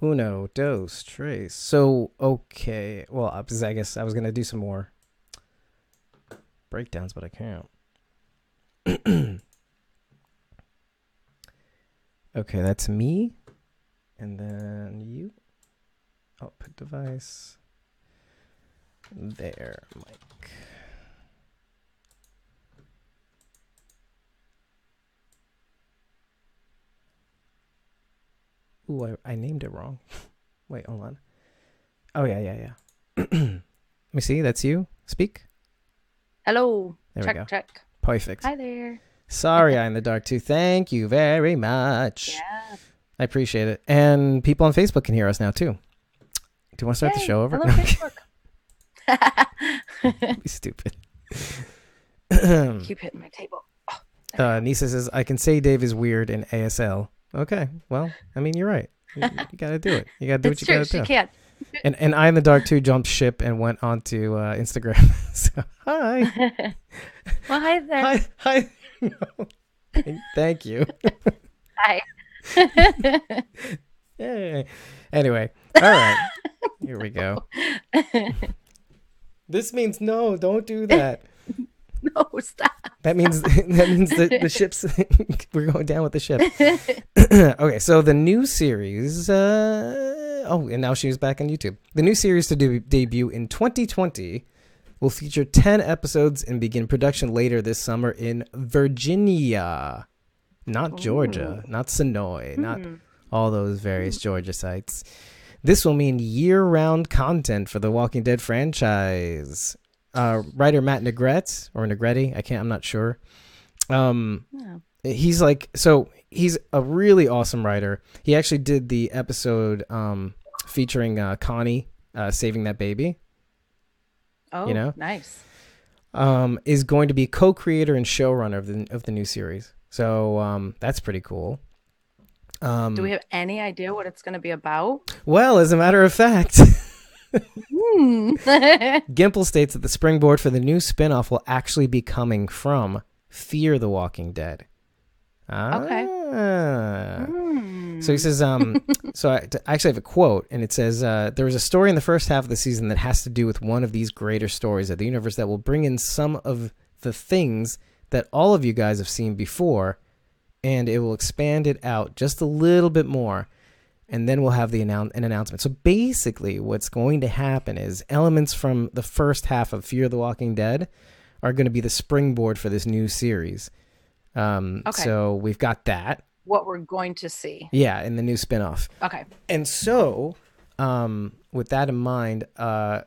Uno, dos, tres. So, okay. Well, I guess I was going to do some more breakdowns, but I can't. Okay, that's me. And then you. Output device. There, Mike. Ooh, I named it wrong. Wait, hold on. Oh, yeah. Let me see. That's you. Speak. Hello. There we go. Check. Perfect. Hi there. Sorry, I'm in the dark too. Thank you very much. Yeah. I appreciate it. And people on Facebook can hear us now too. Do you want to start the Yay. show I over? love Facebook. Be stupid. Keep hitting my table. Oh, Nisa says, I can say Dave is weird in ASL. Okay, well, I mean, you're right. You got to do it. You got to do what it's you true. got to do. She can't. And I in the dark too jumped ship and went onto Instagram. So, hi. Well, hi there. Hi. No. Thank you. Hi. Yay. Anyway, all right. Here we go. This means no, don't do that. No, stop. That means the ship's we're going down with the ship. Okay, so the new series and now she's back on YouTube. The new series to debut in 2020 will feature 10 episodes and begin production later this summer in Virginia. Not Georgia, not Sonoy, not all those various Georgia sites. This will mean year-round content for the Walking Dead franchise. Writer Matt Negret or Negretti, I'm not sure. He's a really awesome writer. He actually did the episode featuring Connie saving that baby. Oh, nice. Is going to be co-creator and showrunner of the new series. So that's pretty cool. Do we have any idea what it's going to be about? Well, as a matter of fact, Gimple states that the springboard for the new spinoff will actually be coming from Fear the Walking Dead. Okay. So he says, so I actually have a quote, and it says, there was a story in the first half of the season that has to do with one of these greater stories of the universe that will bring in some of the things that all of you guys have seen before, and it will expand it out just a little bit more, and then we'll have an announcement. So basically what's going to happen is elements from the first half of Fear the Walking Dead are going to be the springboard for this new series. Okay. So we've got that. What we're going to see. Yeah, in the new spinoff. Okay. And so, with that in mind, I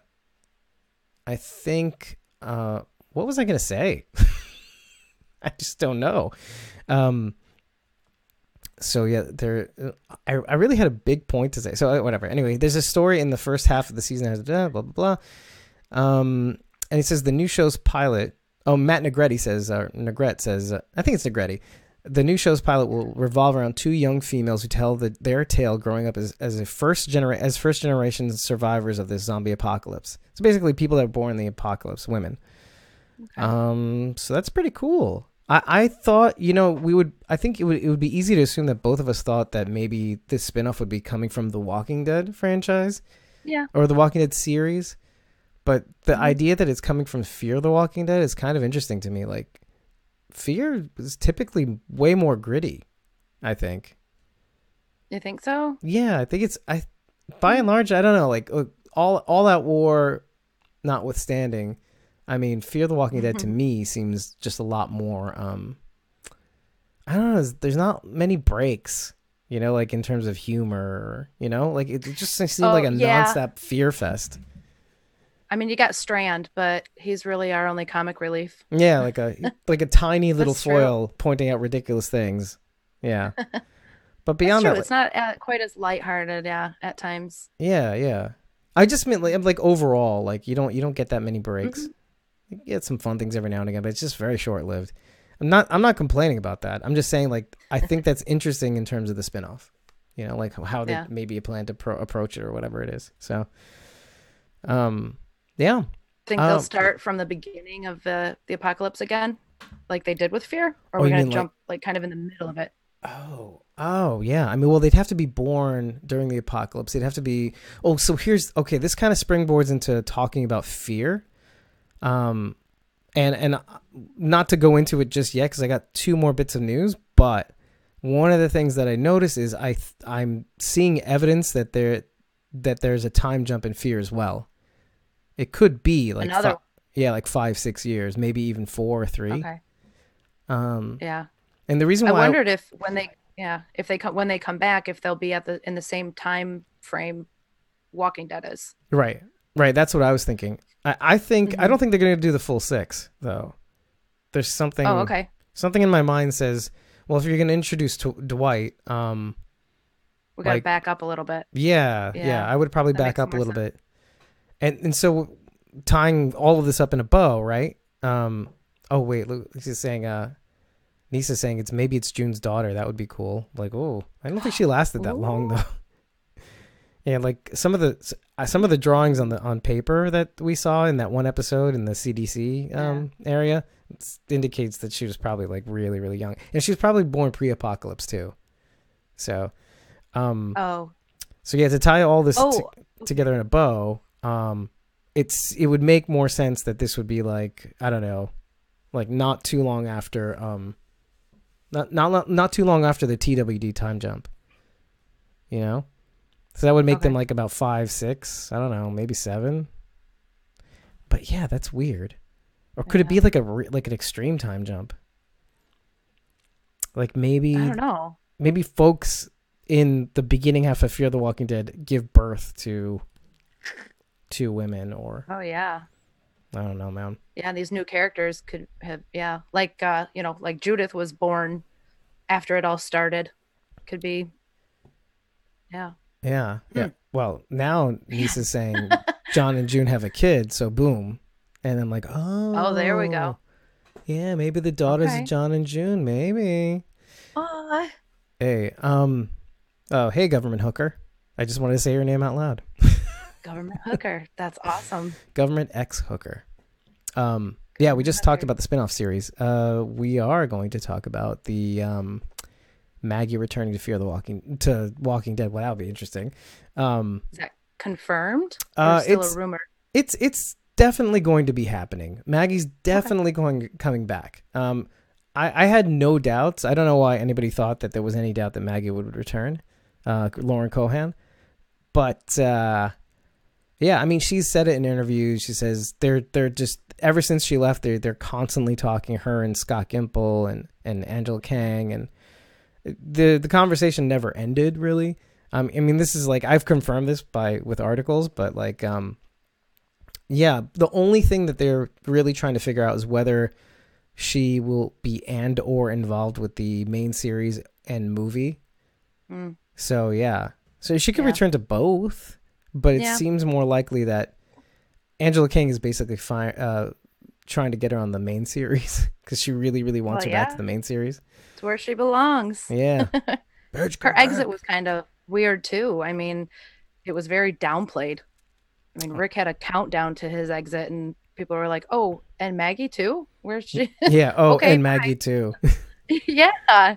think, what was I going to say? I just don't know. So yeah, I really had a big point to say. So whatever. Anyway, there's a story in the first half of the season that has blah, blah, blah. And he says the new show's pilot. Oh, Matt Negretti says, Negret says, I think it's Negretti. The new show's pilot will revolve around two young females who tell their tale growing up as first generation survivors of this zombie apocalypse. So basically, people that were born in the apocalypse, women. Okay. So that's pretty cool. I thought, I think it would be easy to assume that both of us thought that maybe this spinoff would be coming from the Walking Dead franchise. Yeah. Or the Walking Dead series. But the idea that it's coming from Fear the Walking Dead is kind of interesting to me. Like, Fear is typically way more gritty, I think. You think so? Yeah, I think by and large, I don't know, like all out war notwithstanding, I mean, Fear the Walking Dead to me seems just a lot more, I don't know, there's not many breaks, like in terms of humor, like it just seems like a nonstop fear fest. I mean, you got Strand, but he's really our only comic relief. Yeah, like a tiny little foil pointing out ridiculous things. Yeah. But beyond that, it's not quite as lighthearted, at times. Yeah. I just meant like overall, like you don't get that many breaks. You get some fun things every now and again, but it's just very short-lived. I'm not complaining about that. I'm just saying, like, I think that's interesting in terms of the spinoff. Like how they maybe plan to approach it or whatever it is. So, yeah. Think they'll start from the beginning of the apocalypse again, like they did with Fear, or we're gonna jump like kind of in the middle of it. Oh, Oh, yeah. I mean, well, they'd have to be born during the apocalypse. They'd have to be. Oh, so okay. This kind of springboards into talking about fear. And not to go into it just yet because I got two more bits of news. But one of the things that I noticed is I'm seeing evidence that there's a time jump in fear as well. It could be like like 5-6 years, maybe even 4 or 3. Okay. Yeah. And the reason why I wondered if when they come back, if they'll be in the same time frame Walking Dead is. Right. That's what I was thinking. I think I don't think they're going to do the full 6 though. There's something. Oh, okay. Something in my mind says, well, if you're going to introduce Dwight, we got to back up a little bit. Yeah. I would probably back up a little bit. And so tying all of this up in a bow, right? Oh wait, Lucy's saying Nisa's saying maybe it's June's daughter. That would be cool. Like, oh, I don't think she lasted that long though. Yeah, like some of the drawings on paper that we saw in that one episode in the CDC area indicates that she was probably like really, really young, and she was probably born pre-apocalypse too. So, so yeah, to tie all this together in a bow, it would make more sense that this would be like, I don't know, like not too long after not too long after the TWD time jump, you know. So that would make them like about 5, 6, I don't know, maybe 7. But yeah, that's weird. Or could it be like an extreme time jump? Like maybe I don't know. Maybe folks in the beginning half of Fear the Walking Dead give birth to women, or oh yeah, I don't know, man. Yeah, these new characters could have like like Judith was born after it all started. Could be. Yeah. Well, now Nisa's saying John and June have a kid, so boom. And I'm like, oh, there we go. Yeah, maybe the daughters of John and June, maybe. Hey, hey, government hooker. I just wanted to say your name out loud. Government hooker. That's awesome. Government X hooker. Yeah, we just talked about the spinoff series. We are going to talk about the Maggie returning to Walking Dead. Well, that would be interesting. Is that confirmed? Or still a rumor? It's definitely going to be happening. Maggie's definitely coming back. I had no doubts. I don't know why anybody thought that there was any doubt that Maggie would return. Lauren Cohan, but yeah, I mean, she's said it in interviews. She says they're just, ever since she left, they're constantly talking, her and Scott Gimple and Angela Kang, and the conversation never ended really. I mean, this is like, I've confirmed this with articles, but like, yeah, the only thing that they're really trying to figure out is whether she will be or involved with the main series and movie. So yeah, so she could return to both, but it seems more likely that Angela Kang is basically trying to get her on the main series because she really, really wants her back to the main series. It's where she belongs. Yeah. Her exit was kind of weird too. I mean, it was very downplayed. I mean, Rick had a countdown to his exit, and people were like, "Oh, and Maggie too? Where's she?" Yeah. Oh, okay, and Maggie too. Yeah.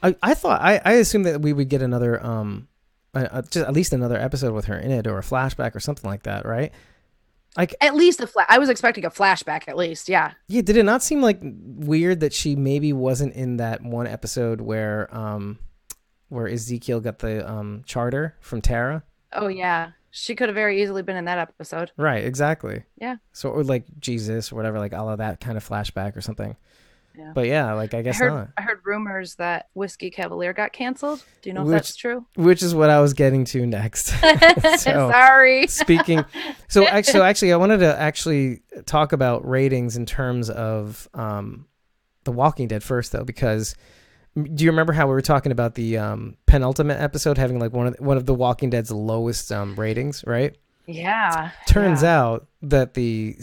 I thought I assumed that we would get another just at least another episode with her in it, or a flashback or something like that, right? Like at least I was expecting a flashback at least. Yeah. Yeah. Did it not seem like weird that she maybe wasn't in that one episode where Ezekiel got the charter from Tara? Oh yeah. She could have very easily been in that episode. Right, exactly. Yeah. So, or like Jesus or whatever, like all of that kind of flashback or something. Yeah. But yeah, like I guess not. I heard rumors that Whiskey Cavalier got canceled. Do you know if that's true? Which is what I was getting to next. Sorry. So actually, I wanted to actually talk about ratings in terms of The Walking Dead first, though, because do you remember how we were talking about the penultimate episode having like one of The Walking Dead's lowest ratings, right? Yeah. Turns out that the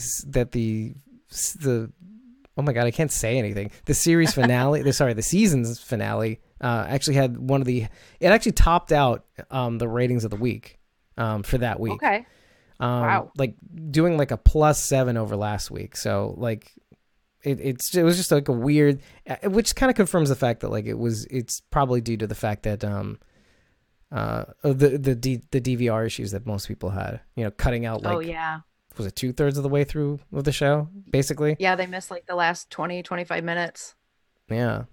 oh my God, I can't say anything. The series finale, the season's finale, actually had it actually topped out the ratings of the week for that week. Okay. Wow. Like doing like a +7 over last week. So like it was just like a weird, which kind of confirms the fact that like it's probably due to the fact that the DVR issues that most people had, cutting out like, Oh yeah. was it 2/3 of the way through of the show basically? Yeah, they missed like the last 20, 25 minutes. Yeah.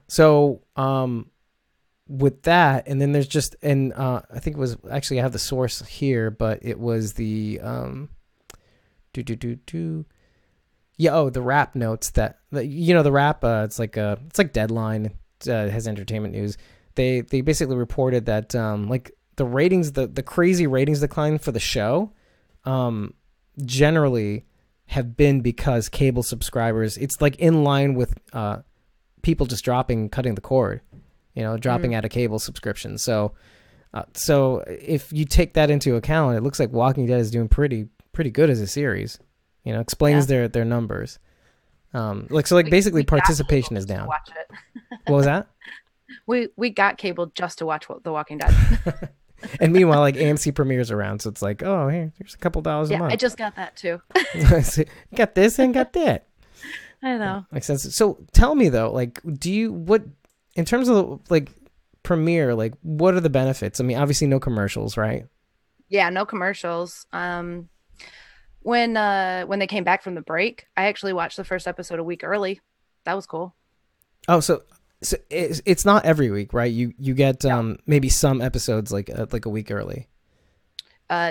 So with that, and then there's just, and I think it was actually, I have the source here, but it was the the rap notes that the rap, it's like Deadline, has entertainment news. They basically reported that like the ratings, the crazy ratings decline for the show generally have been because cable subscribers, it's like in line with people just cutting the cord, dropping out of cable subscriptions. So if you take that into account, it looks like Walking Dead is doing pretty good as a series. Explains their numbers. Basically participation is down. Watch it. What was that? We got cable just to watch The Walking Dead. And meanwhile, like AMC premieres around, so it's like, oh, here's a couple dollars a month. I just got that too. Got this and got that. I know. Makes sense. So tell me though, like, in terms of like premiere, like, what are the benefits? I mean, obviously no commercials, right? Yeah, no commercials. When they came back from the break, I actually watched the first episode a week early. That was cool. Oh, so it's not every week, right? You get maybe some episodes like a week early.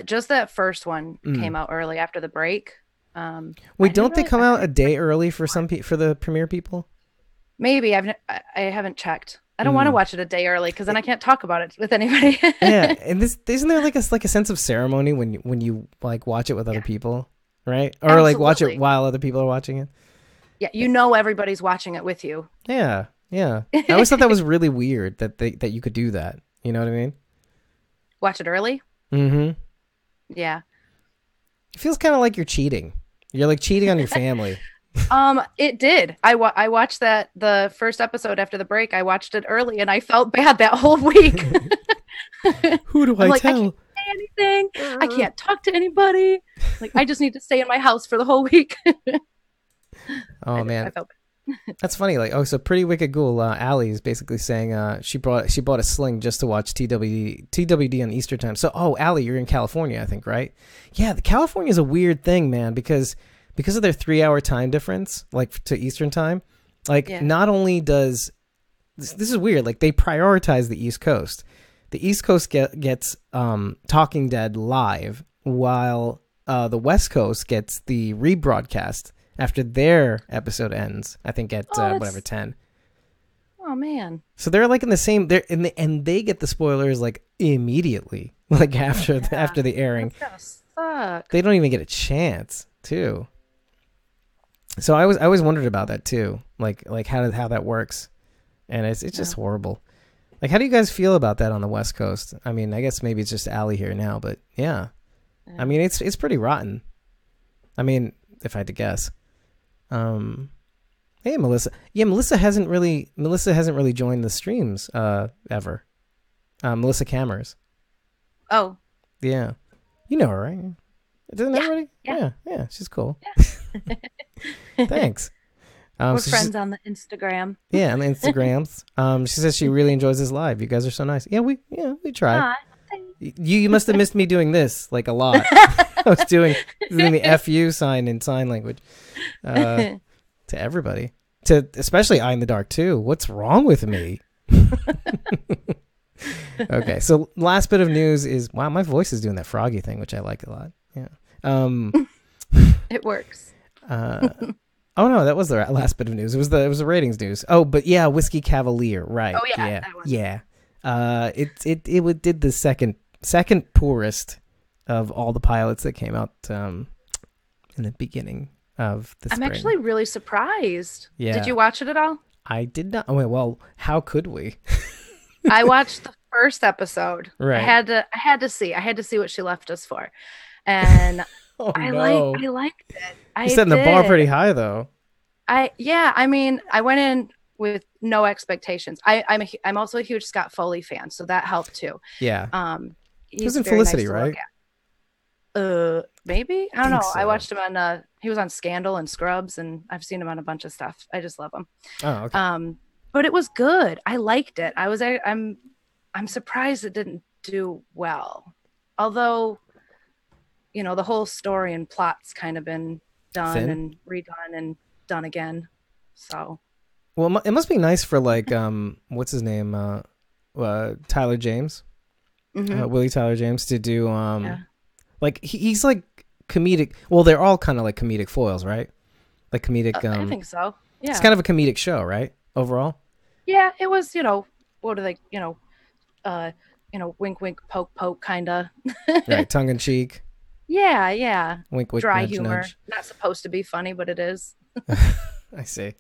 Just that first one came out early after the break. Wait, don't they come out a day early for for the premiere people? Maybe I haven't checked. I don't want to watch it a day early because then I can't talk about it with anybody. Yeah, and isn't there like a sense of ceremony when you like watch it with other people, right? Or like watch it while other people are watching it. Yeah, everybody's watching it with you. Yeah. I always thought that was really weird that you could do that. You know what I mean? Watch it early? Mm-hmm. Yeah. It feels kind of like you're cheating. You're like cheating on your family. It did. I watched the first episode after the break. I watched it early and I felt bad that whole week. Who do I tell? I can't say anything. I can't talk to anybody. Like, I just need to stay in my house for the whole week. Oh man. I felt bad. That's funny. Like, so Pretty Wicked Ghoul, Allie is basically saying she bought a sling just to watch TWD on Easter time. So, Allie, you're in California, I think, right? Yeah, California is a weird thing, man, because of their 3-hour time difference, like to Eastern time. Like, not only does this is weird, like they prioritize the East Coast. The East Coast gets Talking Dead live, while the West Coast gets the rebroadcast after their episode ends, I think at 10. Oh man! So they're like in the same. And they get the spoilers like immediately, like after the airing. That's gonna suck. They don't even get a chance too. So I always wondered about that too, like how that works, and it's just horrible. Like, how do you guys feel about that on the West Coast? I mean, I guess maybe it's just Allie here now, but yeah. I mean, it's pretty rotten. I mean, if I had to guess. Hey, Melissa. Yeah, Melissa hasn't really joined the streams ever. Melissa Cammers. Oh. Yeah. You know her, right? Doesn't everybody? Yeah, she's cool. Yeah. Thanks. We're friends on the Instagram. Yeah, on the Instagrams. She says she really enjoys this live. You guys are so nice. Yeah, we try. You must have missed me doing this like a lot. I was doing the FU sign in sign language to everybody, especially Eye in the Dark too. What's wrong with me? Okay, so last bit of news is, wow, my voice is doing that froggy thing, which I like a lot. Yeah. It works. Oh no, that was the last bit of news. It was the ratings news. Oh, but yeah, Whiskey Cavalier, right? Oh yeah, that one. Yeah. It did the second poorest of all the pilots that came out in the beginning of the spring. I'm actually really surprised. Yeah. Did you watch it at all? I did not. Oh, well, how could we? I watched the first episode. Right. I had to see what she left us for, and I liked it. You're setting the bar pretty high, though. I mean, I went in with no expectations. I'm also a huge Scott Foley fan, so that helped too. Yeah. He's in very Felicity, nice to right? look at. Maybe, I don't think know. I so. watched him on he was on Scandal and Scrubs, and I've seen him on a bunch of stuff. I just love him. Oh, okay. But it was good. I liked it. I'm surprised it didn't do well, although the whole story and plot's kind of been done Thin. and redone and done again. So Well, it must be nice for like what's his name, Tyler James, Willie Tyler James, to do yeah. like he's like comedic. Well, they're all kind of like comedic foils, right? Like comedic. I think so. Yeah. It's kind of a comedic show, right? Overall. Yeah, it was, what are they, wink, wink, poke, poke, kind of. Right, tongue in cheek. Yeah, yeah. Wink, wink, Dry nudge, humor. nudge. Not supposed to be funny, but it is. I see.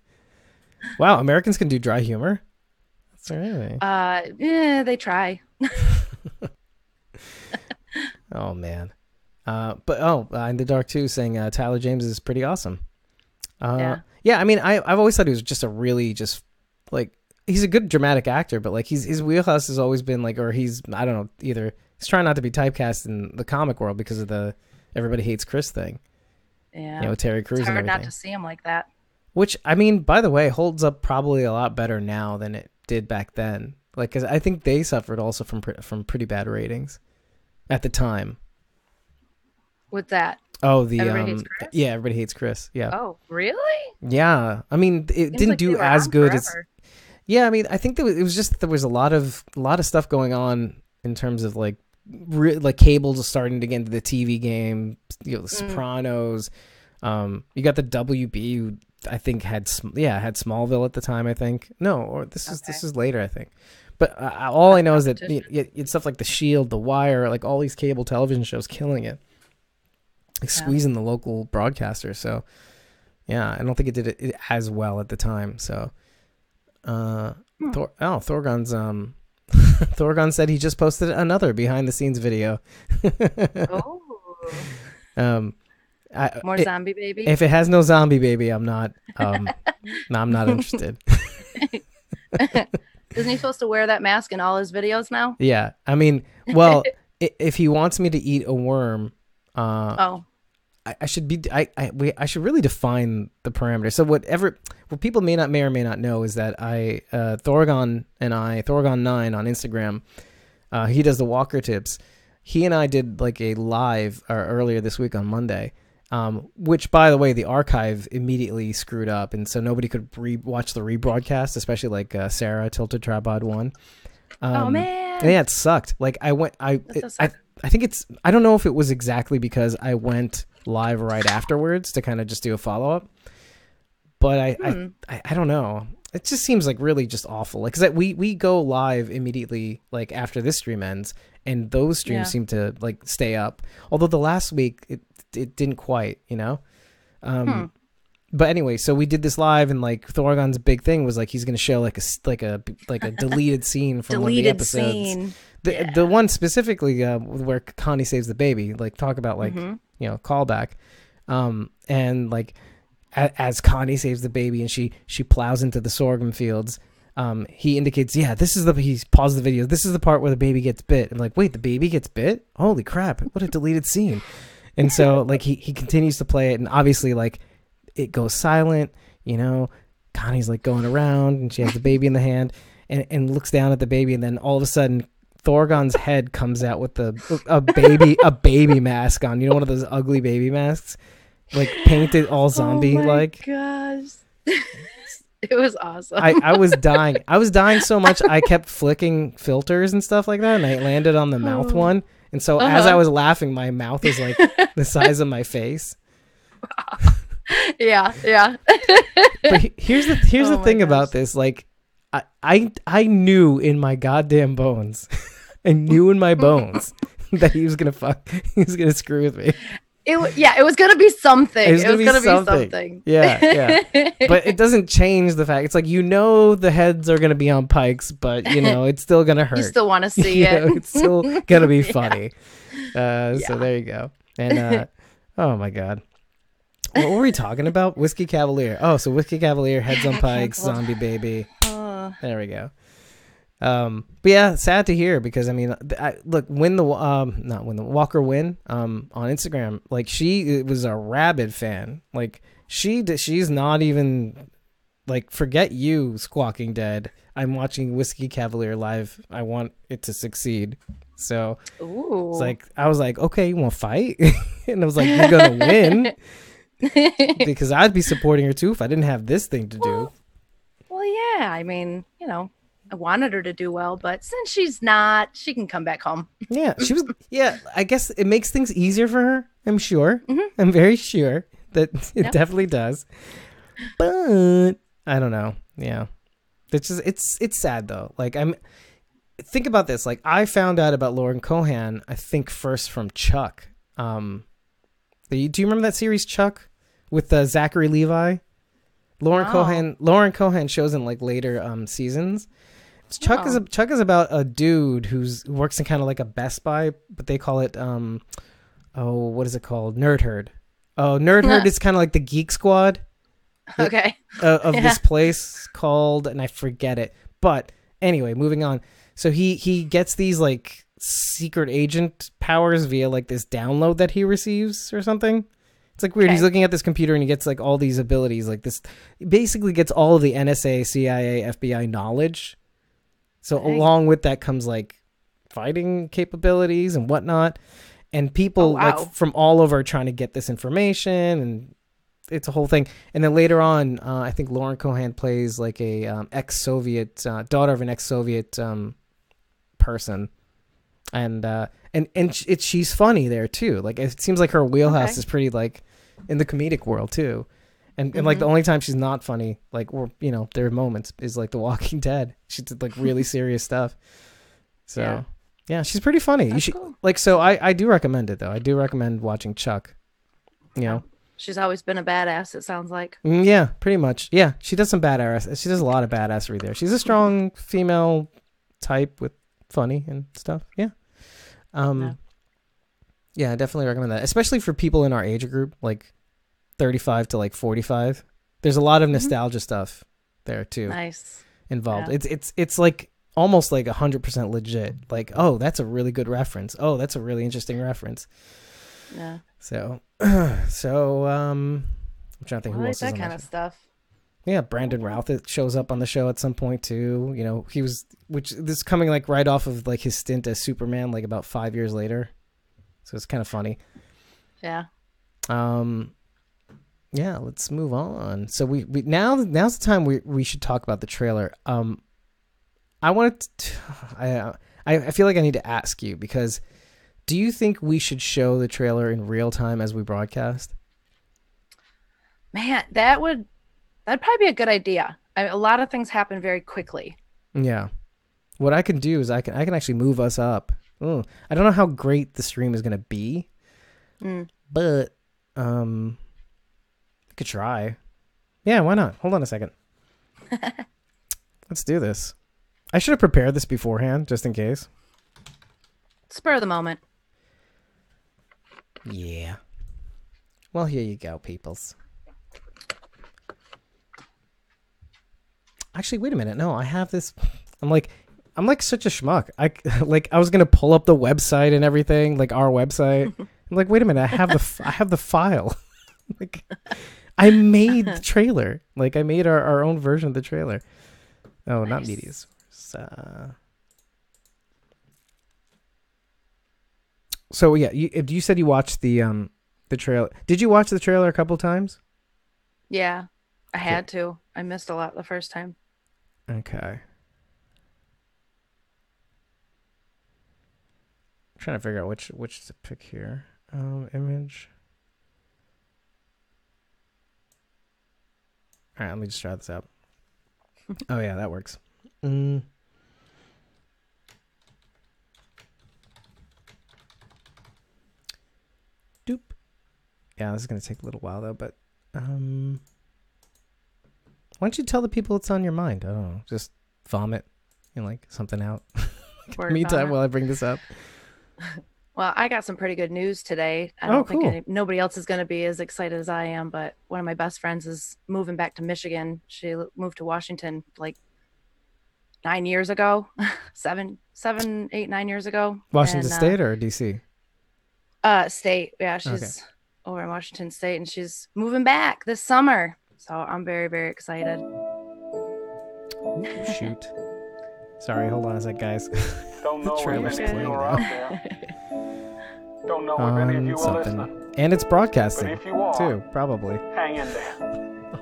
Wow, Americans can do dry humor. That's really. They try. Oh man. But In the Dark too, saying Tyler James is pretty awesome. Yeah. I mean, I've always thought he was just a really just like he's a good dramatic actor, but like his wheelhouse has always been like, or he's I don't know, either he's trying not to be typecast in the comic world because of the Everybody Hates Chris thing. Yeah, Terry Crews. It's hard and not everything. to see him like that. Which I mean, by the way, holds up probably a lot better now than it did back then. Like, cause I think they suffered also from pretty bad ratings at the time. With that. Oh, the Everybody Hates Chris? Yeah, Everybody Hates Chris. Yeah. Oh, really? Yeah, I mean, it Seems didn't like do they were as on good forever. as. Yeah, I mean, I think it was just there was a lot of stuff going on in terms of like cable starting to get into the TV game. The Sopranos. You got the WB, who I think had Smallville at the time. I think this is later. I think, but all I know is that it's stuff like The Shield, The Wire, like all these cable television shows killing it, like squeezing the local broadcasters. So yeah, I don't think it did it as well at the time. So. Thorgon's Thorgon said he just posted another behind the scenes video. More zombie baby. If it has no zombie baby, I'm not I'm not interested. Isn't he supposed to wear that mask in all his videos now? Yeah, I mean, well, if he wants me to eat a worm, I should should really define the parameters. So what people may or may not know is that Thorgon 9 on Instagram, he does the Walker tips. He and I did like a live earlier this week on Monday, which by the way, the archive immediately screwed up. And so nobody could watch the rebroadcast, especially like Sarah Tilted Tripod 1. Oh man. Yeah, it sucked. Like I think I don't know if it was exactly because I went live right afterwards to kind of just do a follow-up, but I don't know, it just seems like really just awful, like because we go live immediately like after this stream ends, and those streams seem to like stay up, although the last week it didn't quite, but anyway, so we did this live, and like Thorgon's big thing was like he's gonna show like a deleted scene from one of the episodes. Scene. The one specifically where Connie saves the baby, like talk about like callback, and like as Connie saves the baby and she plows into the sorghum fields, he indicates, he paused the video, this is the part where the baby gets bit. I'm like, wait, the baby gets bit? Holy crap, what a deleted scene. And so like he continues to play it, and obviously like it goes silent, Connie's like going around and she has the baby in the hand and looks down at the baby, and then all of a sudden Thorgon's head comes out with a baby mask on, one of those ugly baby masks, like painted all zombie like. Oh my gosh. It was awesome. I was dying. I was dying so much I kept flicking filters and stuff like that, and I landed on the mouth one. And so as I was laughing, my mouth was like the size of my face. Yeah. But here's the thing about this, like I knew in my goddamn bones, I knew in my bones that he was gonna screw with me. It was gonna be something. It was gonna be something. Yeah. But it doesn't change the fact. It's like the heads are gonna be on pikes, but it's still gonna hurt. You still want to see it. It's still gonna be funny. So there you go. And oh my god, what were we talking about? Whiskey Cavalier. Oh, so Whiskey Cavalier, heads on pikes, zombie baby. There we go. But yeah, sad to hear because I mean, look, when the not when the Walker win on Instagram, like she was a rabid fan. Like she's not even like forget you, Squawking Dead. I'm watching Whiskey Cavalier live. I want it to succeed. So it's like I was like, okay, you want to fight? And I was like, you're gonna win because I'd be supporting her too if I didn't have this thing to do. Well, yeah. I mean, I wanted her to do well, but since she's not, she can come back home. Yeah, she was. Yeah, I guess it makes things easier for her. I'm sure. Mm-hmm. I'm very sure that it definitely does. But I don't know. Yeah, it's just it's sad though. Like think about this. Like I found out about Lauren Cohan, I think first from Chuck. Do you remember that series Chuck with Zachary Levi? Lauren Cohan shows in like later seasons. Chuck is about a dude who works in kind of like a Best Buy, but they call it what is it called? Nerd Herd. Oh, Nerd Herd is kind of like the Geek Squad. Okay. Of this place called, and I forget it. But anyway, moving on. So he gets these like secret agent powers via like this download that he receives or something. It's like weird. Okay. He's looking at this computer and he gets like all these abilities. Like this, he basically gets all of the NSA, CIA, FBI knowledge. So along with that comes like fighting capabilities and whatnot. And people like from all over are trying to get this information, and it's a whole thing. And then later on, I think Lauren Cohan plays like a ex-Soviet daughter of an ex-Soviet person, and she's funny there too. Like it seems like her wheelhouse is pretty like in the comedic world too. And like the only time she's not funny, like, or there are moments, is like The Walking Dead. She did like really serious stuff. So yeah, she's pretty funny. That's cool. Like, so I do recommend it though. I do recommend watching Chuck. She's always been a badass, it sounds like. Yeah, pretty much. Yeah, she does some badass. She does a lot of badassery there. She's a strong female type with funny and stuff. Yeah. Yeah, I definitely recommend that, especially for people in our age group, like 35 to like 45. There's a lot of nostalgia stuff there too. Nice. Involved. Yeah. It's like almost like 100% legit. Like, oh, that's a really good reference. Oh, that's a really interesting reference. Yeah. So I'm trying to think who else is that kind of stuff. Yeah, Brandon Routh shows up on the show at some point too. This is coming like right off of like his stint as Superman, like about 5 years later. So it's kind of funny. Yeah. Yeah, let's move on. So now's the time we should talk about the trailer. I feel like I need to ask you, because do you think we should show the trailer in real time as we broadcast? Man, that'd probably be a good idea. A lot of things happen very quickly. Yeah. What I can do is I can actually move us up. I don't know how great the stream is going to be, but I could try. Yeah, why not? Hold on a second. Let's do this. I should have prepared this beforehand, just in case. Spur of the moment. Yeah. Well, here you go, peoples. Actually, wait a minute. No, I have this. I'm like such a schmuck. I was gonna pull up the website and everything, like our website. I'm like, wait a minute. I have the file. Like, I made the trailer. Like, I made our own version of the trailer. Oh, nice. Not media source. So yeah, you said you watched the trailer. Did you watch the trailer a couple times? Yeah, I had to. I missed a lot the first time. Okay. I'm trying to figure out which to pick here. Image. All right, let me just try this out. Oh yeah, that works. Doop. Yeah, this is gonna take a little while though, but why don't you tell the people what's on your mind? I don't know, just vomit, like something out. Meantime, while I bring this up. Well, I got some pretty good news today. I don't think nobody else is going to be as excited as I am, but one of my best friends is moving back to Michigan. She moved to Washington like 9 years ago, 8, 9 years ago. Washington And, State or DC? State. Yeah, Okay. she's over in Washington State, and she's moving back this summer. So I'm very, very excited. Ooh, shoot. Sorry, hold on a sec, guys. Don't know if trailer's any of playing you now. are out there. Don't know if any of you are listening. And it's broadcasting, But if you are, too, probably. hang in there.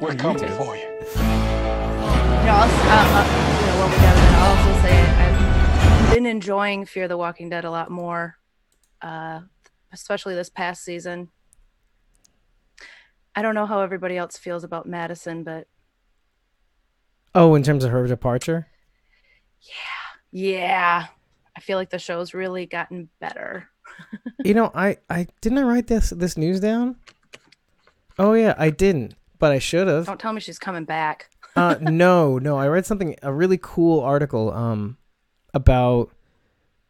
We're coming for you. What we got, I'll also say I've been enjoying Fear the Walking Dead a lot more, especially this past season. I don't know how everybody else feels about Madison, but Oh, in terms of her departure? yeah, I feel like the show's really gotten better. You know, I didn't I write this news down? Oh yeah, I didn't, but I should have. Don't tell me she's coming back. No, I read a really cool article about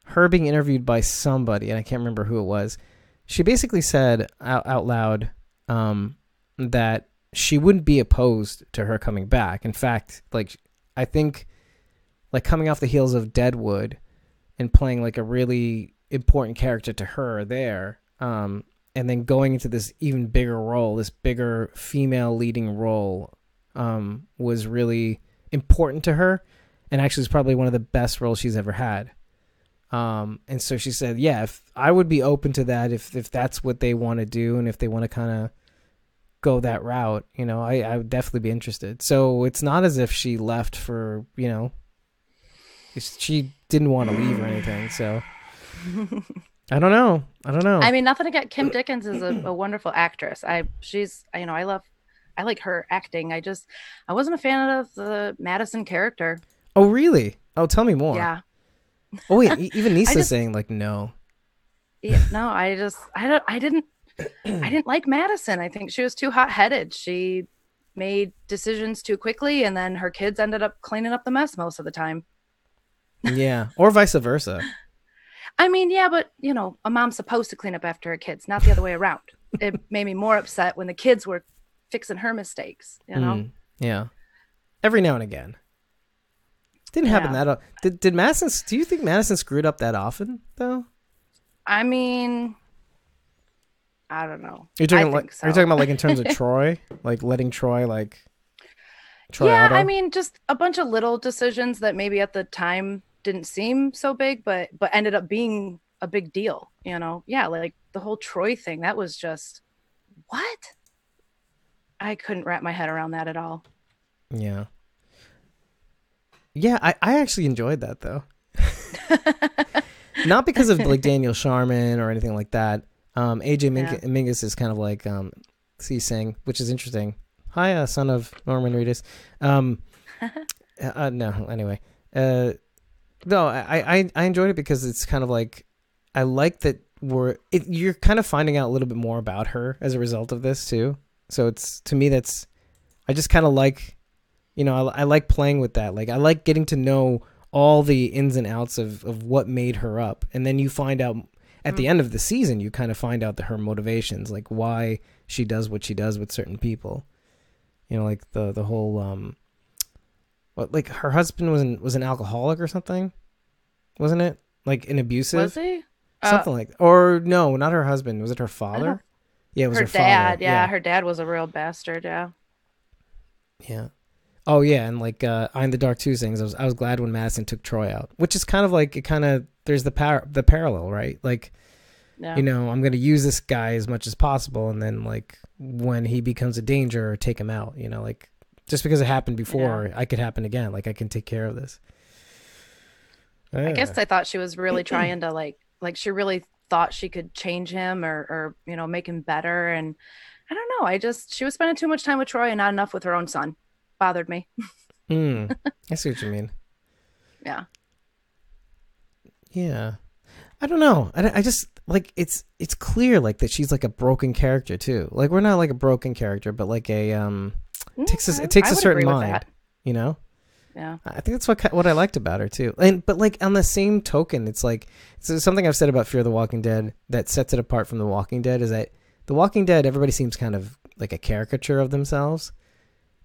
her being interviewed by somebody, and I can't remember who it was. She basically said out loud that she wouldn't be opposed to her coming back. In fact, like, I think, like, coming off the heels of Deadwood and playing like a really important character to her there, and then going into this even bigger role, this bigger female leading role, was really important to her, and actually is probably one of the best roles she's ever had. And so she said, yeah, if I would be open to that, if that's what they want to do, and if they want to kind of go that route, you know, I would definitely be interested. So it's not as if she left for, you know, she didn't want to leave or anything. So I don't know. I mean, nothing against Kim Dickens is a wonderful actress. I like her acting. I wasn't a fan of the Madison character. Oh, really? Oh, tell me more. Yeah. Oh, wait. Even Nisa's saying like, no. Yeah, no, I didn't like Madison. I think she was too hot-headed. She made decisions too quickly, and then her kids ended up cleaning up the mess most of the time. Yeah. Or vice versa. I mean, yeah, but, you know, a mom's supposed to clean up after her kids, not the other way around. It made me more upset when the kids were fixing her mistakes, you know? Yeah. Every now and again. Didn't happen that often. Did Madison, do you think Madison screwed up that often, though? I mean, I don't know. Are you talking about like in terms of Troy? Like letting Troy yeah, Otto? I mean, just a bunch of little decisions that maybe at the time didn't seem so big, but ended up being a big deal, you know? Yeah, like the whole Troy thing, that was just, what? I couldn't wrap my head around that at all. Yeah. Yeah, I actually enjoyed that, though. Not because of like Daniel Sharman or anything like that. AJ Mingus is kind of like saying, which is interesting. Hi, son of Norman Reedus. No, anyway. No, I enjoyed it because it's kind of like, I like that you're kind of finding out a little bit more about her as a result of this too. So it's, to me, I just kind of like, you know, I like playing with that. Like, I like getting to know all the ins and outs of what made her up. And then you find out at the end of the season, you kind of find out her motivations, like why she does what she does with certain people. You know, like the whole, like her husband was an alcoholic or something, wasn't it? Like an abusive? Was he? Something like, or no, not her husband. Was it her father? Yeah, it was her dad. father. Yeah, her dad was a real bastard. Yeah. Yeah. Oh yeah, and like I'm the Dark Two things. I was glad when Madison took Troy out, which is kind of like there's the parallel, right? Like, you know, I'm gonna use this guy as much as possible, and then like when he becomes a danger, take him out. You know, like just because it happened before, I could happen again. Like I can take care of this. I guess I thought she was really trying to like she really thought she could change him or you know, make him better, and I don't know. She was spending too much time with Troy and not enough with her own son. Bothered me. I see what you mean. Yeah. Yeah. I don't know. I just like it's clear like that she's like a broken character too. Like we're not like a broken character, but like a it takes a certain mind, you know? Yeah. I think that's what I liked about her too. But like on the same token, it's like something I've said about Fear the Walking Dead that sets it apart from The Walking Dead is that The Walking Dead, everybody seems kind of like a caricature of themselves.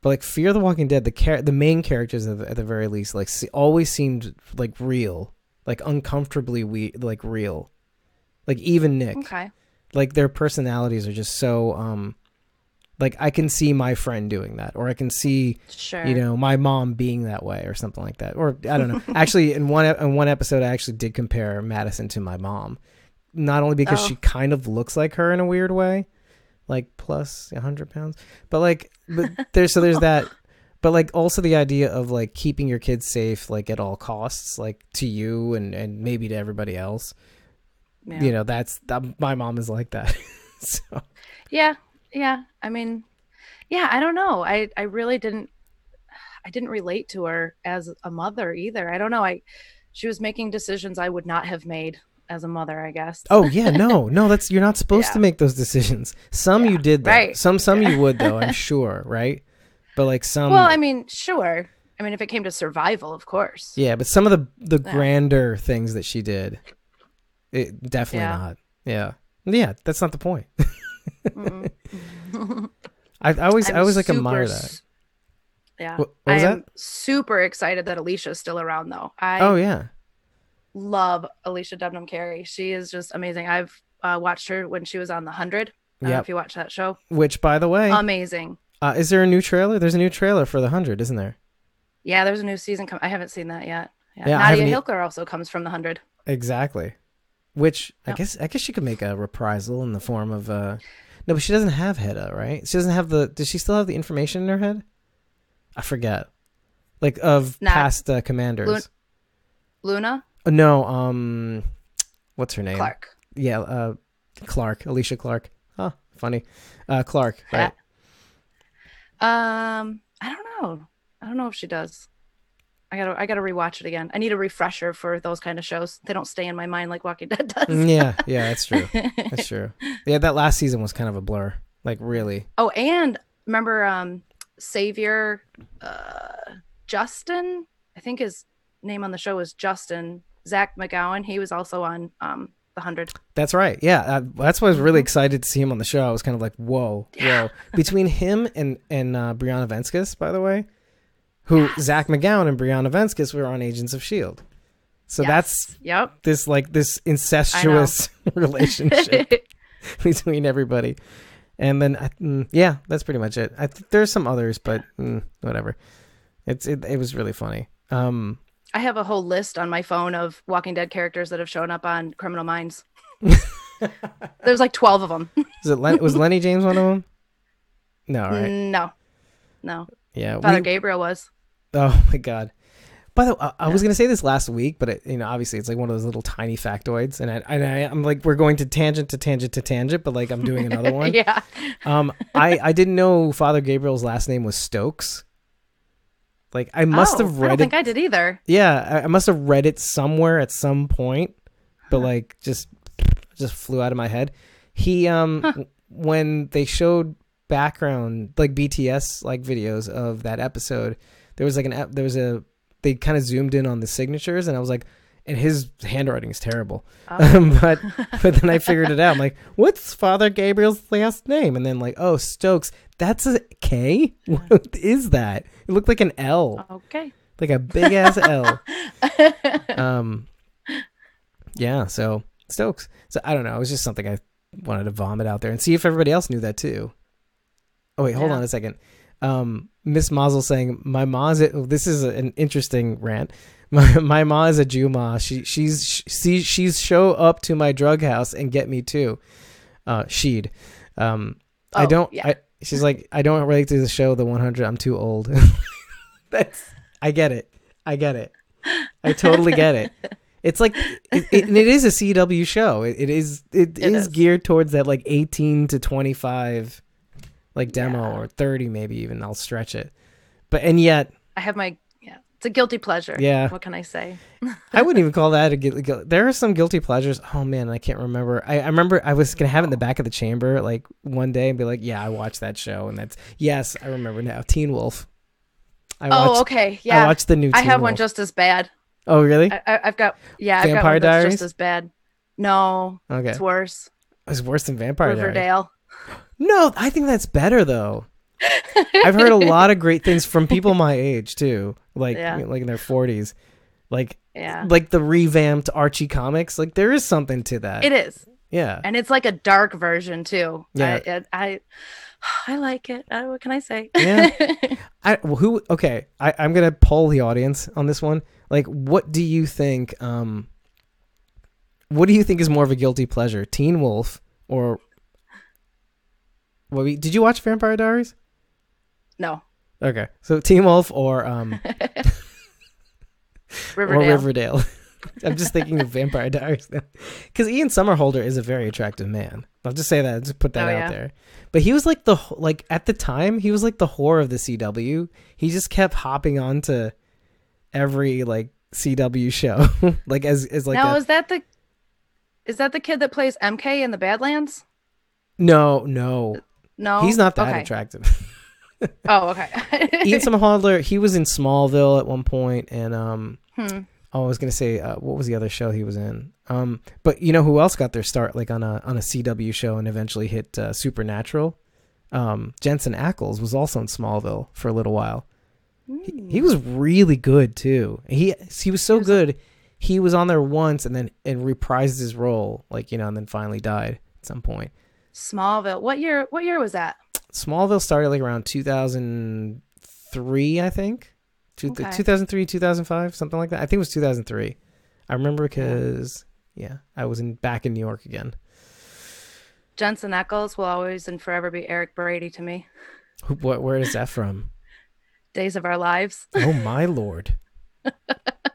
But like Fear the Walking Dead, the main characters at the very least, like always seemed like real, like uncomfortably like real, like even Nick. Okay. Like their personalities are just so like I can see my friend doing that, or I can see my mom being that way, or something like that, or I don't know. Actually, in one episode, I actually did compare Madison to my mom, not only because she kind of looks like her in a weird way. Like plus 100 pounds, but there's that, but like also the idea of like keeping your kids safe, like at all costs, like to you and maybe to everybody else. Yeah. My mom is like that. So. Yeah. I mean, I don't know. I really didn't relate to her as a mother either. I don't know. She was making decisions I would not have made as a mother, I guess. Oh yeah, no, you're not supposed to make those decisions. Some you did though. Right. Some you would though, I'm sure, right? But like some. Well, I mean, sure. I mean, if it came to survival, of course. Yeah, but some of the grander things that she did, it definitely not. Yeah, that's not the point. I always like admire that. Yeah, what was that? Super excited that Alicia is still around though. Love Alicia Debnam Carey. She is just amazing. I've watched her when she was on The 100. I don't know if you watch that show. Which, by the way, amazing. Is there a new trailer? There's a new trailer for The 100, isn't there? Yeah, there's a new season. I haven't seen that yet. Yeah, Nadia Hilker also comes from The 100. Exactly. Which I guess she could make a reprisal in the form of no, but she doesn't have Hedda, right? She doesn't have does she still have the information in her head? I forget. Like of past commanders. Luna? No, what's her name? Clark. Yeah, Clark. Alicia Clark. Huh, funny. Clark, right? I don't know if she does. I gotta rewatch it again. I need a refresher for those kind of shows. They don't stay in my mind like Walking Dead does. Yeah, that's true. That's true. Yeah, that last season was kind of a blur. Like really. Oh, and remember Savior Justin? I think his name on the show was Justin. Zach McGowan. He was also on The 100. That's right. Yeah, that's why I was really excited to see him on the show. I was kind of like, whoa. Between him and Brianna Venskis, by the way, who Zach McGowan and Brianna Venskis were on Agents of S.H.I.E.L.D. So that's this incestuous relationship between everybody. And then, that's pretty much it. There's some others, but whatever. It was really funny. I have a whole list on my phone of Walking Dead characters that have shown up on Criminal Minds. There's like 12 of them. Was Lenny James one of them? No, right? No. Yeah, Father Gabriel was. Oh my God! By the way, I was gonna say this last week, but obviously it's like one of those little tiny factoids, and I'm like we're going to tangent, but like I'm doing another one. Yeah. I didn't know Father Gabriel's last name was Stokes. Like I must have read it. I don't think I did either. Yeah, I must have read it somewhere at some point, but like just flew out of my head. He when they showed background like BTS like videos of that episode, there was they kind of zoomed in on the signatures, and I was like, and his handwriting is terrible. But then I figured it out. I'm like, what's Father Gabriel's last name? And then like, oh, Stokes. That's a K? What is that? It looked like an L. Okay. Like a big ass L. Yeah, so Stokes. So I don't know. It was just something I wanted to vomit out there and see if everybody else knew that too. Oh wait, hold on a second. Miss Mazel saying, my ma's this is an interesting rant. My ma is a Jew ma. She's show up to my drug house and get me too. She'd. She's like, I don't relate to the show, The 100. I'm too old. I get it. I totally get it. It's like, it is a CW show. It is geared towards that like 18 to 25 like demo or 30 maybe even. I'll stretch it. And yet. I have my, it's a guilty pleasure. Yeah. What can I say? I wouldn't even call that a guilty. There are some guilty pleasures. Oh man, I can't remember. I remember I was going to have it in the back of the chamber like one day and be like, yeah, I watched that show. And yes, I remember now. Teen Wolf. Okay. Yeah. I watched the new Teen I have Wolf. One just as bad. Oh, really? I've got Vampire one Diaries? that's just as bad. No. Okay. It's worse. It's worse than Vampire Diaries. Riverdale. No, I think that's better though. I've heard a lot of great things from people my age too, like Yeah. like in their 40s, like Yeah. like the revamped Archie comics. Like there is something to that. It is. Yeah. And it's like a dark version too. Yeah. I like it. What can I say? Yeah. I'm gonna poll the audience on this one. Like, what do you think? What do you think is more of a guilty pleasure, Teen Wolf or? Did you watch Vampire Diaries? No. Okay, so Teen Wolf or Riverdale. or Riverdale. I'm just thinking of Vampire Diaries now, because Ian Somerhalder is a very attractive man. I'll just say that. Just put that out there. But he was like at the time he was like the whore of the CW. He just kept hopping onto every like CW show, like as like. Now is that the kid that plays MK in the Badlands? No, he's not that attractive. Oh, okay. Ian Somerhalder, he was in Smallville at one point, and I was gonna say what was the other show he was in? But you know who else got their start like on a CW show and eventually hit Supernatural? Jensen Ackles was also in Smallville for a little while. He was really good too. He was so good. He was on there once and reprised his role, like, you know, and then finally died at some point. Smallville. What year was that? Smallville started like around 2003, I think. 2003, 2005, something like that. I think it was 2003. I remember because I was back in New York again. Jensen Ackles will always and forever be Eric Brady to me. Where is that from? Days of Our Lives. Oh my Lord.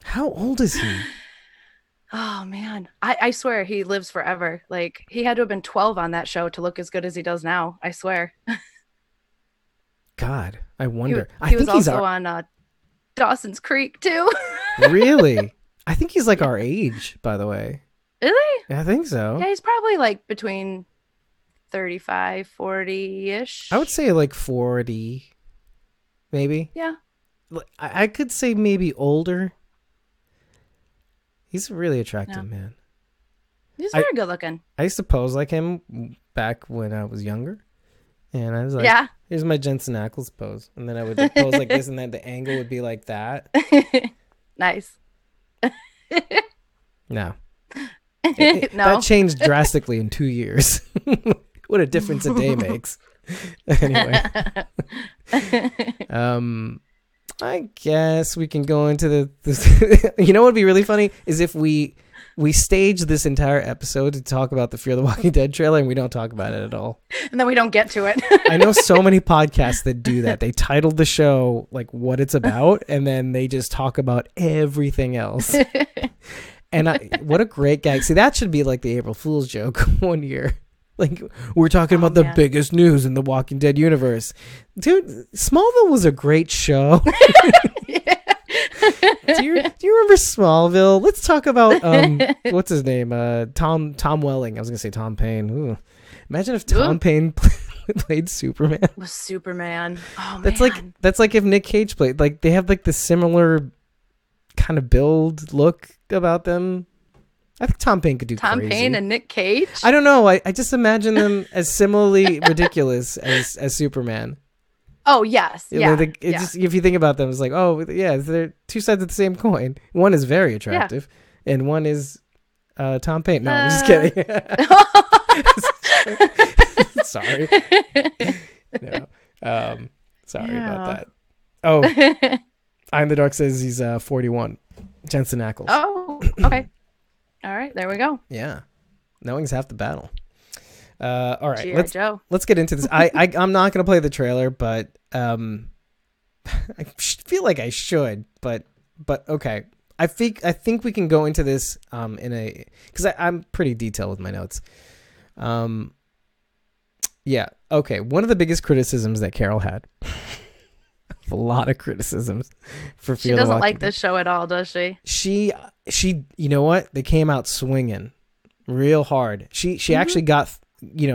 How old is he? Oh man. I swear he lives forever. Like he had to have been 12 on that show to look as good as he does now. I swear. God, I wonder. He was also on Dawson's Creek too. Really? I think he's like our age, by the way. Really? I think so. Yeah, he's probably like between 35, 40-ish. I would say like 40, maybe. Yeah. I could say maybe older. He's a really attractive man. He's very good looking. I used to pose like him back when I was younger. And I was like, here's my Jensen Ackles pose. And then I would like, pose like this, and then the angle would be like that. Nice. No. No. That changed drastically in 2 years. What a difference a day makes. Anyway. I guess we can go into this. You know what would be really funny is if we stage this entire episode to talk about the Fear the Walking Dead trailer and we don't talk about it at all. And then we don't get to it. I know so many podcasts that do that. They titled the show like what it's about, and then they just talk about everything else. And what a great gag. See, that should be like the April Fool's joke one year. Like, we're talking about the biggest news in the Walking Dead universe. Dude, Smallville was a great show. Do you remember Smallville? Let's talk about what's his name? Tom Welling. I was gonna say Tom Payne. Ooh. Imagine if Tom Payne played Superman. Was Superman. Oh man. That's like if Nick Cage played. Like they have like the similar kind of build look about them. I think Tom Payne could do Tom crazy. Payne and Nick Cage? I don't know. I just imagine them as similarly ridiculous as Superman. Oh, yes. Yeah. Just, if you think about them, it's like, oh, yeah, they're two sides of the same coin. One is very attractive, and one is Tom Payne. No, I'm just kidding. Sorry. No. Sorry about that. Oh, I'm the Dark says he's 41. Jensen Ackles. Oh, okay. All right, there we go. Yeah. Knowing's half the battle. All right, let's get into this. I'm not going to play the trailer, but I feel like I should, but okay. I think we can go into this because I'm pretty detailed with my notes. Yeah, okay. One of the biggest criticisms that Carol had, a lot of criticisms for Fear the Walking Dead. She doesn't like this show at all, does she? She, you know what? They came out swinging real hard. She actually got,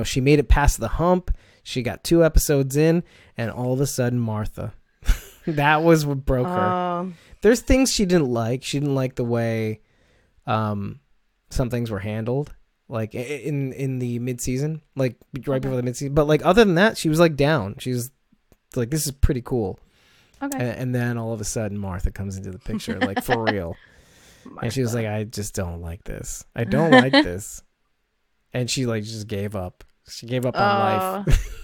she made it past the hump. She got 2 episodes in, and all of a sudden, Martha. That was what broke her. There's things she didn't like. She didn't like the way some things were handled, like in the mid-season, like right before the mid-season. But like other than that, she was like down. She was like, this is pretty cool. Okay. And then all of a sudden Martha comes into the picture, like, for real. And she was like, I just don't like this. I don't like this. And she, like, just gave up. She gave up on life.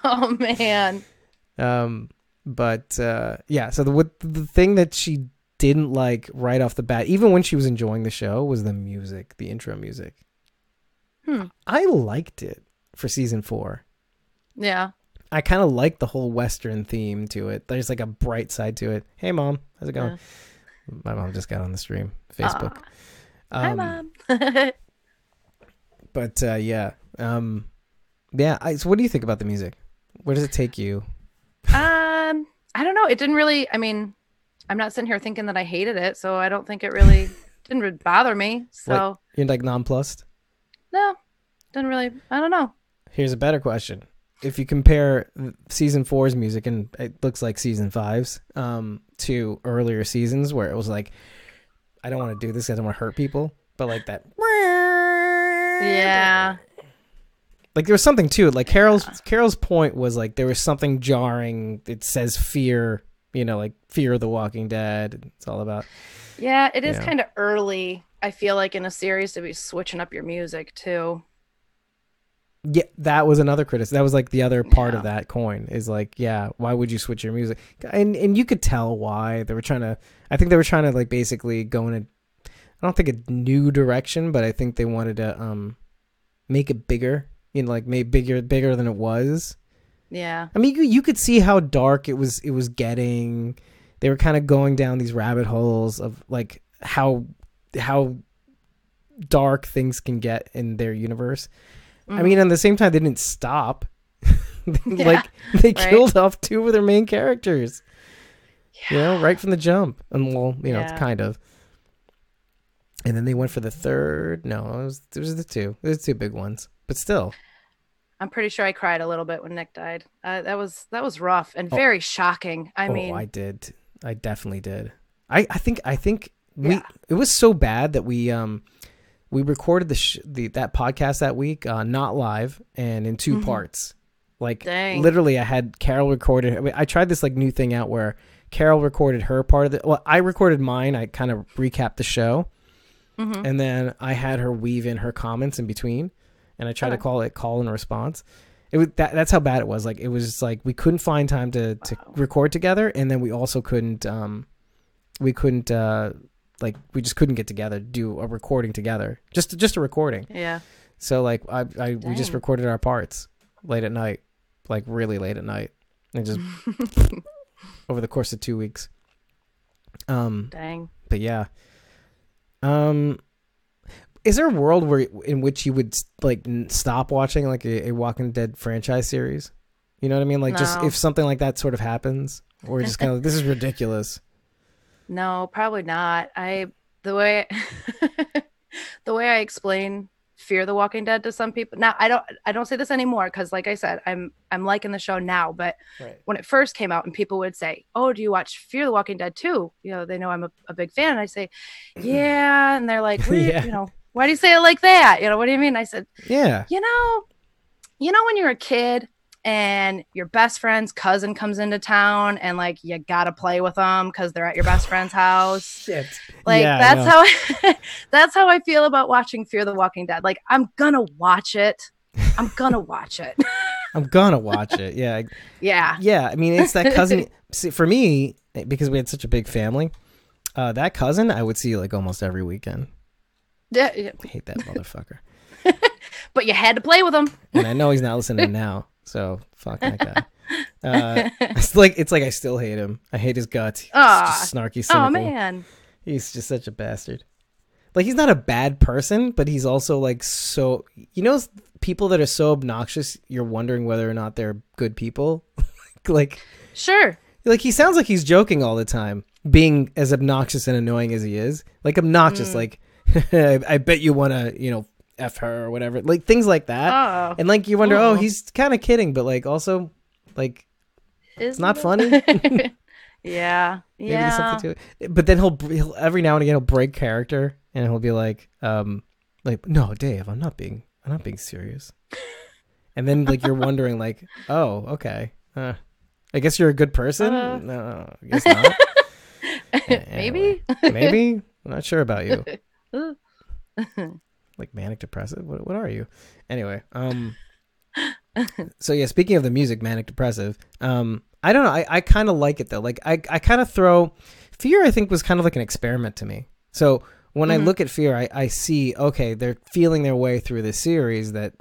Oh, man. But yeah, so the thing that she didn't like right off the bat, even when she was enjoying the show, was the music, the intro music. I liked it for season 4. Yeah. I kind of like the whole Western theme to it. There's like a bright side to it. Hey, Mom. How's it going? Yeah. My mom just got on the stream. Facebook. Hi, Mom. But yeah. Yeah. So what do you think about the music? Where does it take you? I don't know. It didn't really, I mean, I'm not sitting here thinking that I hated it, so I don't think it really didn't really bother me. So like, you're like nonplussed? No, didn't really. I don't know. Here's a better question. If you compare season 4's music, and it looks like season 5's, to earlier seasons where it was like, I don't want to do this because I don't want to hurt people, but like that. Yeah. Like there was something to it. Like Carol's point was like there was something jarring. It says fear, like Fear of the Walking Dead. It's all about. Yeah, it is kind of early. I feel like in a series to be switching up your music too. Yeah, that was another criticism. That was like the other part of that coin is like, yeah, why would you switch your music? And you could tell why they were trying to. I think they were trying to like basically go in I don't think a new direction, but I think they wanted to make it bigger. Like made bigger than it was. Yeah. I mean, you could see how dark it was getting. They were kind of going down these rabbit holes of like how dark things can get in their universe. I mean, at the same time, they didn't stop. Like they killed off 2 of their main characters. Yeah. Right from the jump. And well, it's kind of. And then they went for the 3rd. No, it was the 2. There's 2 big ones. But still, I'm pretty sure I cried a little bit when Nick died. That was rough and very shocking. I mean, I did. I definitely did. I think it was so bad that we recorded that podcast that week, not live and in 2 parts. Like literally, I had Carol recorded. I tried this like new thing out where Carol recorded her part of it. Well, I recorded mine. I kind of recapped the show, and then I had her weave in her comments in between. And I tried to call it call and response. It was that's how bad it was. Like it was just like we couldn't find time to record together, and then we also couldn't we just couldn't get together do a recording together. Just a recording. Yeah. So like we just recorded our parts late at night, like really late at night, and just over the course of 2 weeks. Dang. But yeah. Is there a world in which you would like stop watching like a Walking Dead franchise series? You know what I mean? Like just if something like that sort of happens, or just kind of like, this is ridiculous. No, probably not. The way I explain Fear the Walking Dead to some people now, I don't say this anymore because, like I said, I'm liking the show now. But when it first came out and people would say, "Oh, do you watch Fear the Walking Dead too?" They know I'm a big fan. And I say, "Yeah," and they're like, why do you say it like that? What do you mean? I said, yeah. You know when you're a kid and your best friend's cousin comes into town and like you gotta play with them because they're at your best friend's house. Shit. Like that's how I feel about watching Fear the Walking Dead. Like I'm gonna watch it. I'm gonna watch it. Yeah. Yeah. Yeah. I mean, it's that cousin. See, for me, because we had such a big family, that cousin I would see like almost every weekend. Yeah. I hate that motherfucker. But you had to play with him. And I know he's not listening now, so fuck that guy. It's like I still hate him. I hate his guts. He's just snarky, cynical. Oh man, he's just such a bastard. Like he's not a bad person, but he's also like so. People that are so obnoxious, you're wondering whether or not they're good people. Like sure. Like he sounds like he's joking all the time, being as obnoxious and annoying as he is. Like obnoxious, like. I bet you want to, F her or whatever. Like things like that. Oh. And like you wonder, he's kind of kidding, but like also like it's not funny. Yeah. Maybe there's something to it. But then he'll every now and again he'll break character and he'll be like, no, Dave, I'm not being serious. And then like you're wondering like, oh, okay. I guess you're a good person. No, I guess not. Anyway, maybe. I'm not sure about you. Like manic depressive. What are you? Anyway, so yeah, speaking of the music, manic depressive. I don't know. I kind of like it though. Like I kind of throw Fear. I think was kind of like an experiment to me. So when I look at Fear, I see, okay, they're feeling their way through this series that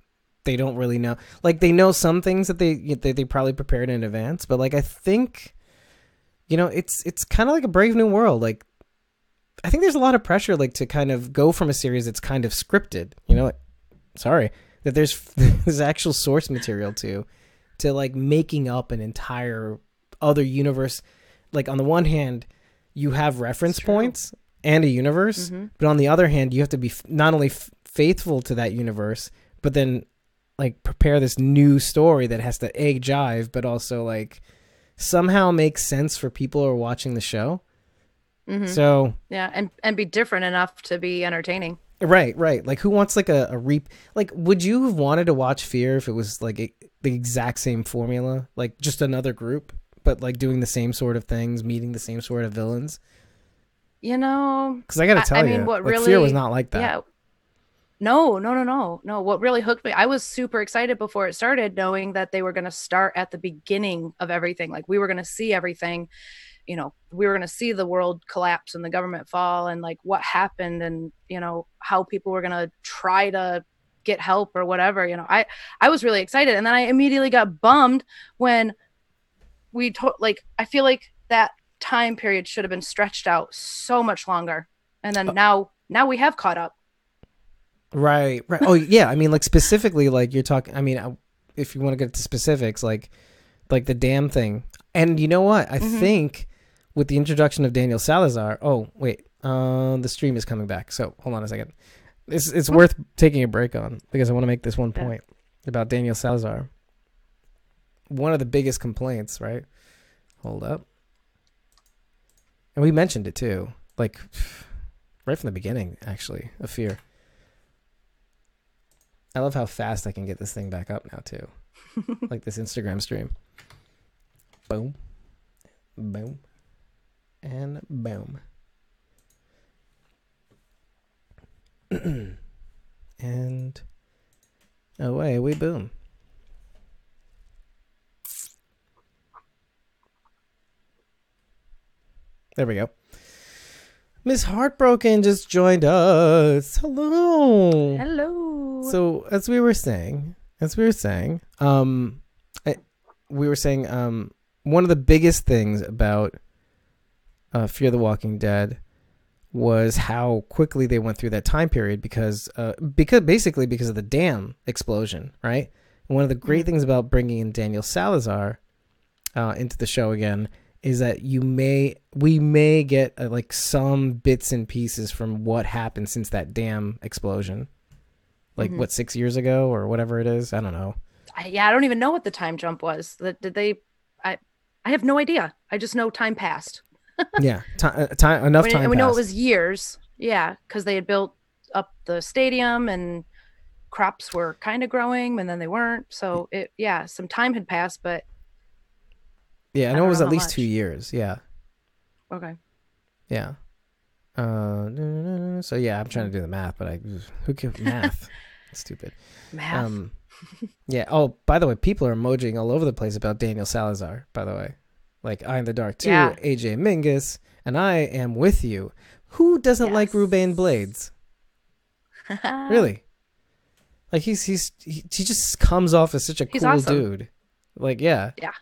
they don't really know. Like they know some things that they probably prepared in advance, but like I think, it's kind of like a Brave New World. Like I think there's a lot of pressure like to kind of go from a series that's kind of scripted. That there's actual source material to like making up an entire other universe. Like on the one hand, you have reference points and a universe, but on the other hand, you have to be not only faithful to that universe, but then like prepare this new story that has to jive, but also like somehow make sense for people who are watching the show. So yeah, and be different enough to be entertaining. Right. Like who wants like a like would you have wanted to watch Fear if it was like the exact same formula, like just another group, but like doing the same sort of things, meeting the same sort of villains? Because I gotta tell you, what like, really, Fear was not like that. Yeah. No. What really hooked me, I was super excited before it started, knowing that they were going to start at the beginning of everything. Like we were going to see everything, we were going to see the world collapse and the government fall and like what happened and, how people were going to try to get help or whatever. I was really excited. And then I immediately got bummed when I feel like that time period should have been stretched out so much longer. And then now we have caught up. Right. Oh yeah. I mean, like specifically, like you're talking, I mean, if you want to get to specifics, like the damn thing. And you know what? I think with the introduction of Daniel Salazar, oh wait, the stream is coming back. So hold on a second. It's worth taking a break on because I want to make this one point about Daniel Salazar. One of the biggest complaints, right? Hold up. And we mentioned it too, like right from the beginning, actually, of Fear. I love how fast I can get this thing back up now too. Like this Instagram stream. Boom. Boom. And boom. And away we boom. There we go. Miss Heartbroken just joined us. Hello. So as we were saying, one of the biggest things about Fear the Walking Dead was how quickly they went through that time period because of the dam explosion, right? And one of the great things about bringing in Daniel Salazar into the show again is that we may get like some bits and pieces from what happened since that dam explosion. Like what, 6 years ago or whatever it is? I don't know. I don't even know what the time jump was. Did they? I have no idea. I just know time passed. Yeah, time enough time. And we passed. know it was years. Yeah, because they had built up the stadium and crops were kind of growing, and then they weren't. So some time had passed, but yeah, I know it was at least 2 years. Yeah. Okay. Yeah. So yeah, I'm trying to do the math, but who gives math? Stupid. Math. Yeah. Oh, by the way, people are emojiing all over the place about Daniel Salazar, by the way. Like, I am the Dark too, Yeah. AJ Mingus, and I am with you. Who doesn't like Ruben Blades? Really? Like, he just comes off as such a cool awesome. dude. Like, yeah. Yeah.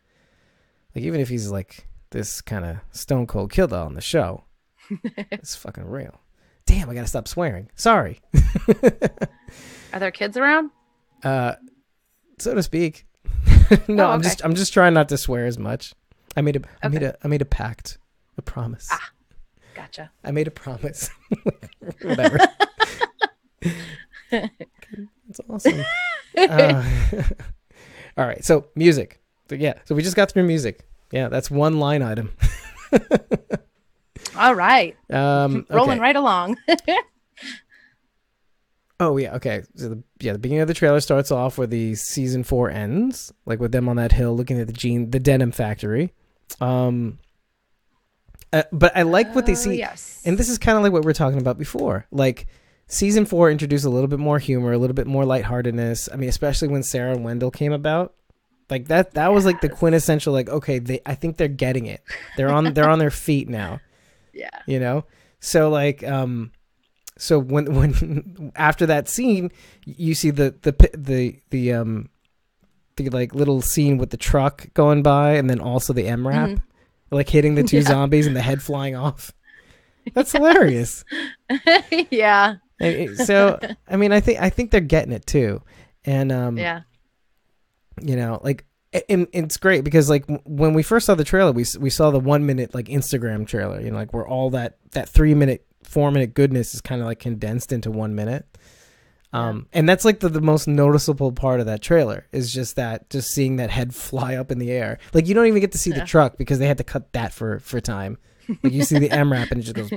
Like, even if he's like this kind of stone cold killer on the show, it's fucking real. Damn, I gotta stop swearing. Sorry. Are there kids around? So to speak. No, okay. I'm just trying not to swear as much. I made a pact, a promise. Ah, gotcha. I made a promise. Whatever. It's awesome. All right, so music. So we just got through music. Yeah, that's one line item. All right. Okay. Rolling right along. Oh yeah, okay. So the beginning of the trailer starts off where the season 4 ends, like with them on that hill looking at the denim factory. But I like what they see, yes. and this is kind of like what we were talking about before. Like season 4 introduced a little bit more humor, a little bit more lightheartedness. I mean, especially when Sarah and Wendell came about. Like that was like the quintessential. Like, okay, I think they're getting it. They're on their feet now. Yeah. You know. So like so when after that scene, you see the like little scene with the truck going by, and then also the MRAP, like hitting the two zombies and the head flying off. That's hilarious. Yeah. So I mean, I think they're getting it too, and yeah. You know, like, and it's great because like when we first saw the trailer, we saw the 1 minute like Instagram trailer, you know, like where all that 3 minute, 4 minute goodness is kind of like condensed into 1 minute. And that's like the most noticeable part of that trailer is just seeing that head fly up in the air. Like you don't even get to see the truck because they had to cut that for time. Like you see the MRAP and it just goes.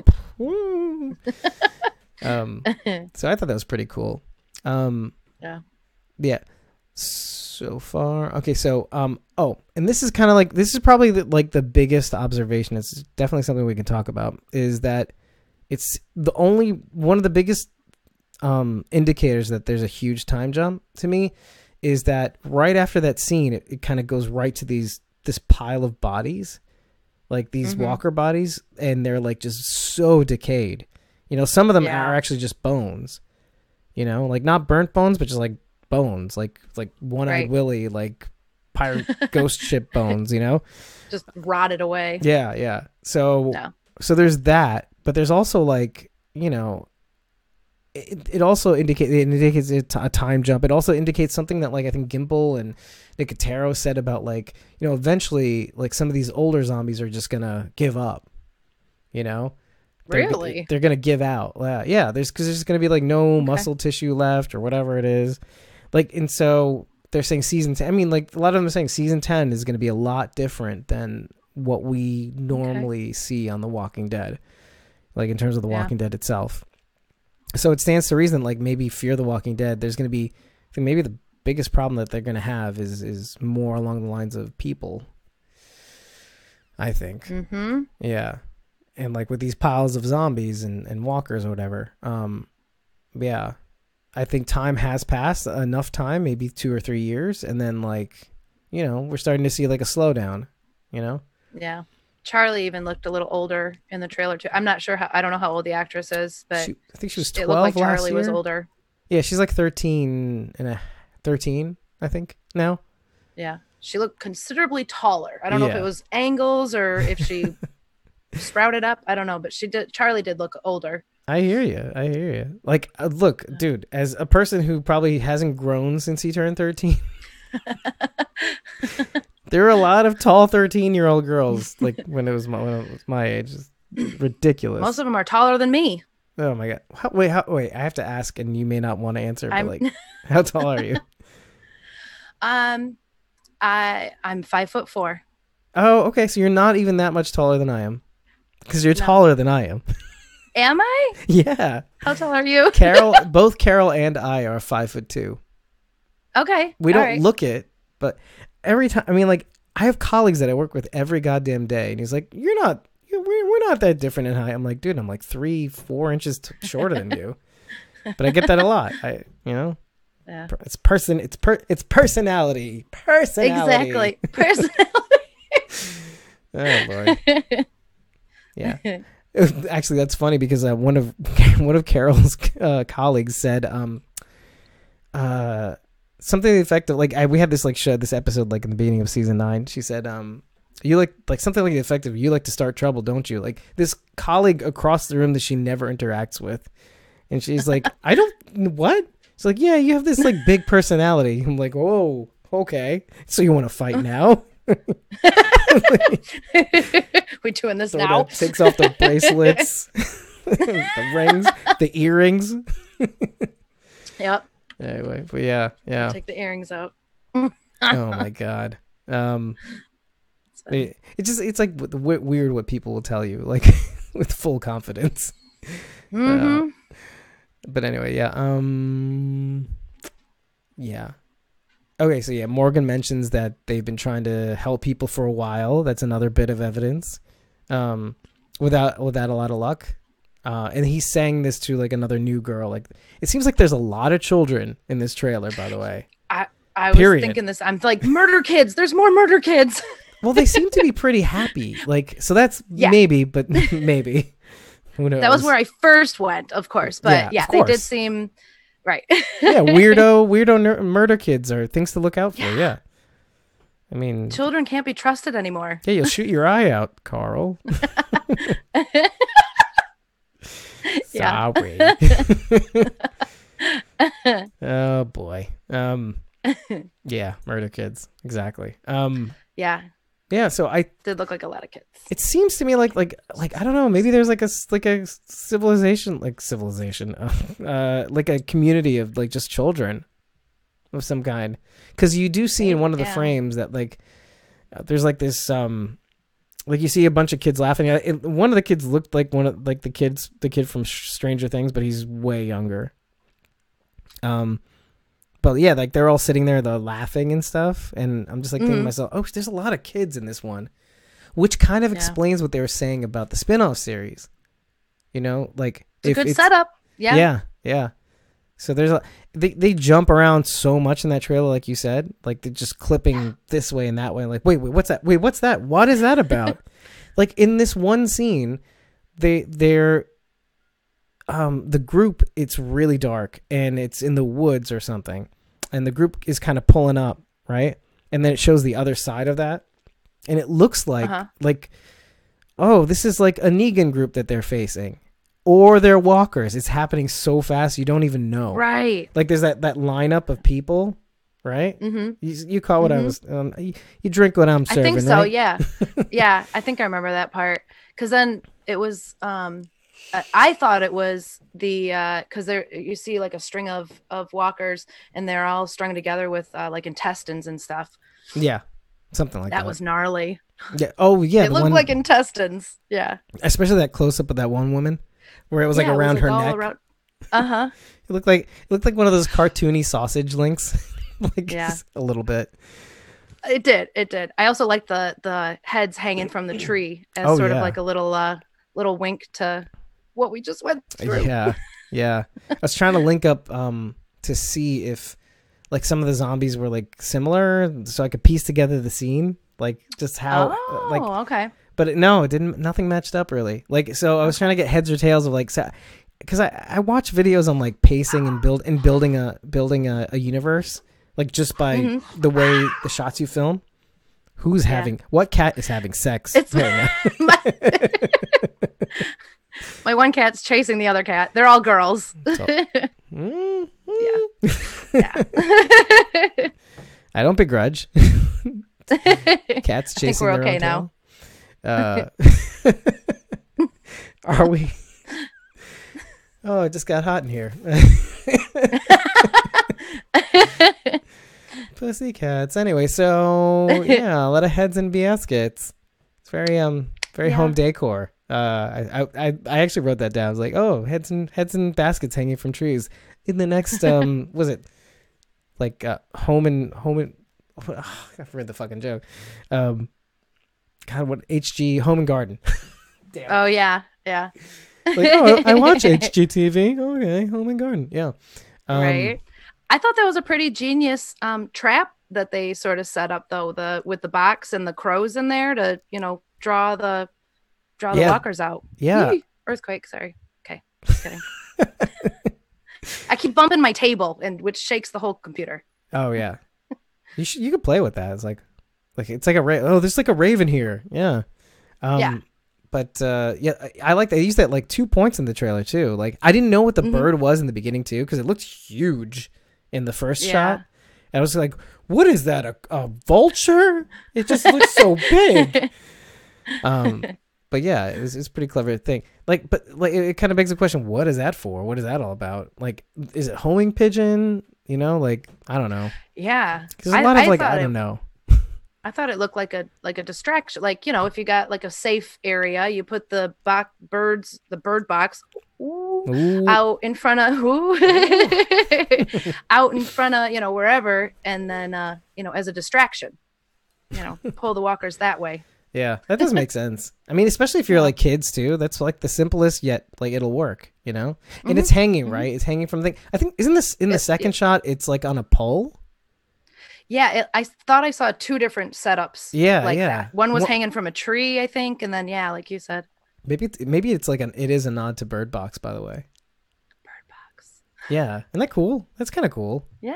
So I thought that was pretty cool. Yeah. So far, okay. So and this is kind of like, this is probably the biggest observation. It's definitely something we can talk about. Is that it's one of the biggest indicators that there's a huge time jump to me is that right after that scene, it kind of goes right to this pile of bodies, like these walker bodies, and they're like just so decayed. You know, some of them are actually just bones. You know, like not burnt bones, but just like bones, like One-Eyed Willie, like pirate ghost ship bones, you know, just rotted away. Yeah. So there's that, but there's also like, you know, it also indicates a time jump. It also indicates something that like I think Gimple and Nicotero said about like, you know, eventually like some of these older zombies are just gonna give up, you know. Really? They're gonna give out. Yeah, because there's gonna be like no muscle tissue left or whatever it is. Like, and so they're saying season 10. I mean, like a lot of them are saying season 10 is going to be a lot different than what we normally see on The Walking Dead, like in terms of The Walking Dead itself. So it stands to reason, like maybe Fear the Walking Dead, there's going to be, I think maybe the biggest problem that they're going to have is more along the lines of people, I think. Yeah. And like with these piles of zombies and walkers or whatever. Yeah. I think time has passed, enough time, maybe 2 or 3 years. And then like, you know, we're starting to see like a slowdown, you know? Yeah. Charlie even looked a little older in the trailer too. I'm not sure I don't know how old the actress is, but I think she was 12 it looked like last Charlie year. was older. Yeah, she's like 13, I think now. Yeah. She looked considerably taller. I don't know if it was angles or if she sprouted up. I don't know, but Charlie did look older. I hear you. Like, look, dude, as a person who probably hasn't grown since he turned 13, there were a lot of tall 13-year-old girls, like when it was my age. It's ridiculous. Most of them are taller than me. Oh my God. Wait, I have to ask, and you may not want to answer, but like, how tall are you? I'm 5'4". Oh, okay. So you're not even that much taller than I am, because you're taller than I am. Am I? Yeah. How tall are you? Both Carol and I are 5'2". Okay. We don't look it, but every time, I mean, like, I have colleagues that I work with every goddamn day, and he's like, we're not that different in height. I'm like, dude, I'm like 3-4 inches shorter than you. But I get that a lot. Yeah. It's personality. Exactly. Personality. Oh Lord. Yeah. Actually, that's funny because one of Carol's colleagues said something to the effect of like we had this like show, this episode like in the beginning of season 9. She said you like something like the effect of, you like to start trouble, don't you? Like this colleague across the room that she never interacts with, and she's like, I don't what? She's like, yeah, you have this like big personality. I'm like, whoa, okay, so you want to fight now? We're doing this now. Takes off the bracelets, the rings, the earrings. Yep. Anyway, but yeah. Take the earrings out. Oh my God. It's like weird what people will tell you, like with full confidence. Mm-hmm. But anyway, yeah. Yeah. Okay, so yeah, Morgan mentions that they've been trying to help people for a while. That's another bit of evidence. Without a lot of luck. And he's saying this to like another new girl. Like, it seems like there's a lot of children in this trailer, by the way. I was thinking this. I'm like, murder kids. There's more murder kids. Well, they seem to be pretty happy. Like, so that's maybe, but maybe. Who knows? That was where I first went, of course. But yeah, they did seem right. Yeah, weirdo murder kids are things to look out for. Yeah. I mean, children can't be trusted anymore. Yeah, you'll shoot your eye out, Carl. Sorry. Oh boy. Yeah, murder kids. Exactly. Yeah, so I did look like a lot of kids. It seems to me like I don't know, maybe there's like a civilization, like a community of like just children of some kind. Because you do see in one of the frames that like there's like this like you see a bunch of kids laughing at it. One of the kids looked like the kid from Stranger Things, but he's way younger. But yeah, like they're all sitting there, they're laughing and stuff, and I'm just like thinking to myself, oh, there's a lot of kids in this one, which kind of explains what they were saying about the spin-off series. You know, like it's a good setup. Yeah. So there's they jump around so much in that trailer, like you said, like they're just clipping this way and that way. Like, wait, what's that? Wait, what's that? What is that about? Like in this one scene, they're the group, it's really dark and it's in the woods or something, and the group is kind of pulling up, right? And then it shows the other side of that, and it looks like oh, this is like a Negan group that they're facing, or they're walkers. It's happening so fast you don't even know, right? Like there's that lineup of people, right? You call what I was you drink what I'm serving, I think so, right? yeah. I think I remember that part, because then it was I thought it was the because there you see like a string of walkers, and they're all strung together with like intestines and stuff. Yeah, something like that. That was gnarly. Yeah. Oh yeah. It looked like intestines. Yeah. Especially that close up of that one woman, where it was like around her neck. It looked like one of those cartoony sausage links. Like a little bit. It did. I also liked the heads hanging from the tree as sort of like a little wink to what we just went through. Yeah. I was trying to link up to see if like some of the zombies were like similar, so I could piece together the scene, like just how okay. But it didn't. Nothing matched up really. Like, so I was trying to get heads or tails of like, because I watch videos on like pacing and building a universe, like just by the way the shots you film. Who's having what cat is having sex? It's my one cat's chasing the other cat. They're all girls. Yeah. I don't begrudge. Cats chasing their own tail. Now. Are we? Oh, it just got hot in here. Pussycats. Anyway, so yeah, a lot of heads and baskets. It's very home decor. I actually wrote that down. I was like, oh, heads and baskets hanging from trees. In the next was it like home and I forgot the fucking joke. God, what HG Home and Garden. Damn. Oh yeah. Like, oh, I watch HGTV. Okay, Home and Garden. Yeah. Right. I thought that was a pretty genius trap that they sort of set up though, with the box and the crows in there to, draw the walkers out. Yeah. Yee. Earthquake, sorry. Okay. Just kidding. I keep bumping my table which shakes the whole computer. Oh yeah. You could play with that. It's like it's like there's like a raven here. Yeah. But I like that. They used that like 2 points in the trailer too. Like I didn't know what the bird was in the beginning too, because it looked huge in the first shot. And I was like, what is that? A vulture? It just looks so big. But yeah, it's pretty clever thing. Like, but like it kind of begs the question, what is that for? What is that all about? Like, is it homing pigeon? Like, I don't know. Yeah. There's a lot of I don't know. I thought it looked like a distraction. Like, if you got like a safe area, you put the bird box Ooh. out in front of out in front of, wherever, and then as a distraction, pull the walkers that way. Yeah, that does make sense. I mean, especially if you're like kids too. That's like the simplest, yet like it'll work, And it's hanging, right? It's hanging from the thing. I think isn't this in the second shot? It's like on a pole. Yeah, I thought I saw 2 different setups. Yeah, like that. One was hanging from a tree, I think, and then like you said, maybe it's like it is a nod to Bird Box, by the way. Bird Box. Yeah, isn't that cool? That's kind of cool. Yeah.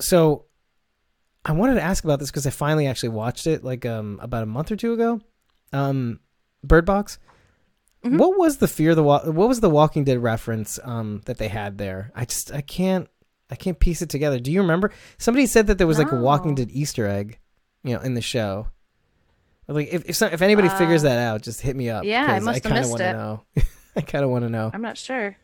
So I wanted to ask about this because I finally actually watched it like about a month or 2 ago. Bird Box. Mm-hmm. What was the Walking Dead reference that they had there? I can't piece it together. Do you remember? Somebody said that there was like a Walking Dead Easter egg, in the show. Like if anybody figures that out, just hit me up. Yeah, I must have missed it. Know. I kind of want to know. I'm not sure.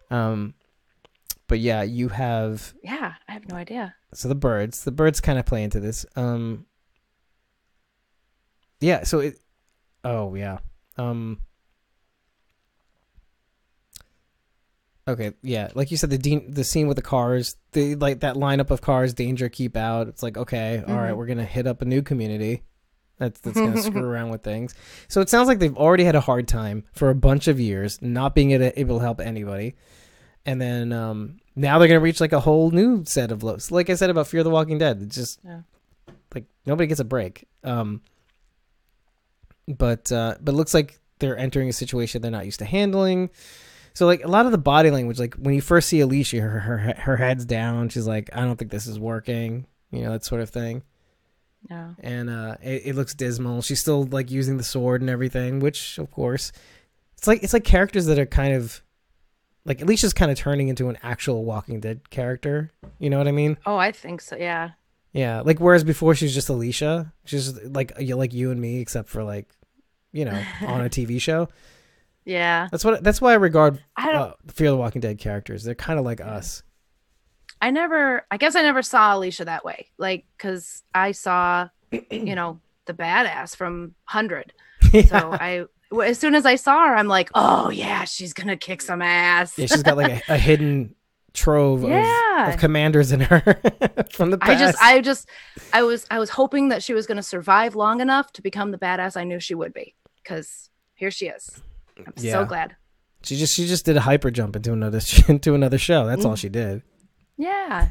But yeah, you have. Yeah, I have no idea. So the birds kind of play into this. Yeah. So it. Oh yeah. Okay. Yeah. Like you said, the scene with the cars, like that lineup of cars, danger, keep out. It's like, okay, all right, we're gonna hit up a new community. That's gonna screw around with things. So it sounds like they've already had a hard time for a bunch of years, not being able to help anybody. And then now they're going to reach like a whole new set of lows. Like I said about Fear the Walking Dead, it's just like nobody gets a break. But it looks like they're entering a situation they're not used to handling. So like a lot of the body language, like when you first see Alicia, her head's down. She's like, I don't think this is working. That sort of thing. Yeah. And it looks dismal. She's still like using the sword and everything, which of course, it's like characters that are kind of. Like, Alicia's kind of turning into an actual Walking Dead character. You know what I mean? Oh, I think so, yeah. Yeah, like, whereas before she was just Alicia. She's just like you and me, except for, like, on a TV show. Yeah. That's why I regard Fear the Walking Dead characters. They're kind of like us. I guess I never saw Alicia that way. Like, because I saw, the badass from 100. Yeah. So as soon as I saw her, I'm like, oh yeah, she's gonna kick some ass. Yeah, she's got like a hidden trove of commanders in her from the past. I was hoping that she was gonna survive long enough to become the badass I knew she would be. Because here she is. I'm so glad. She just did a hyper jump into another show. That's all she did. Yeah.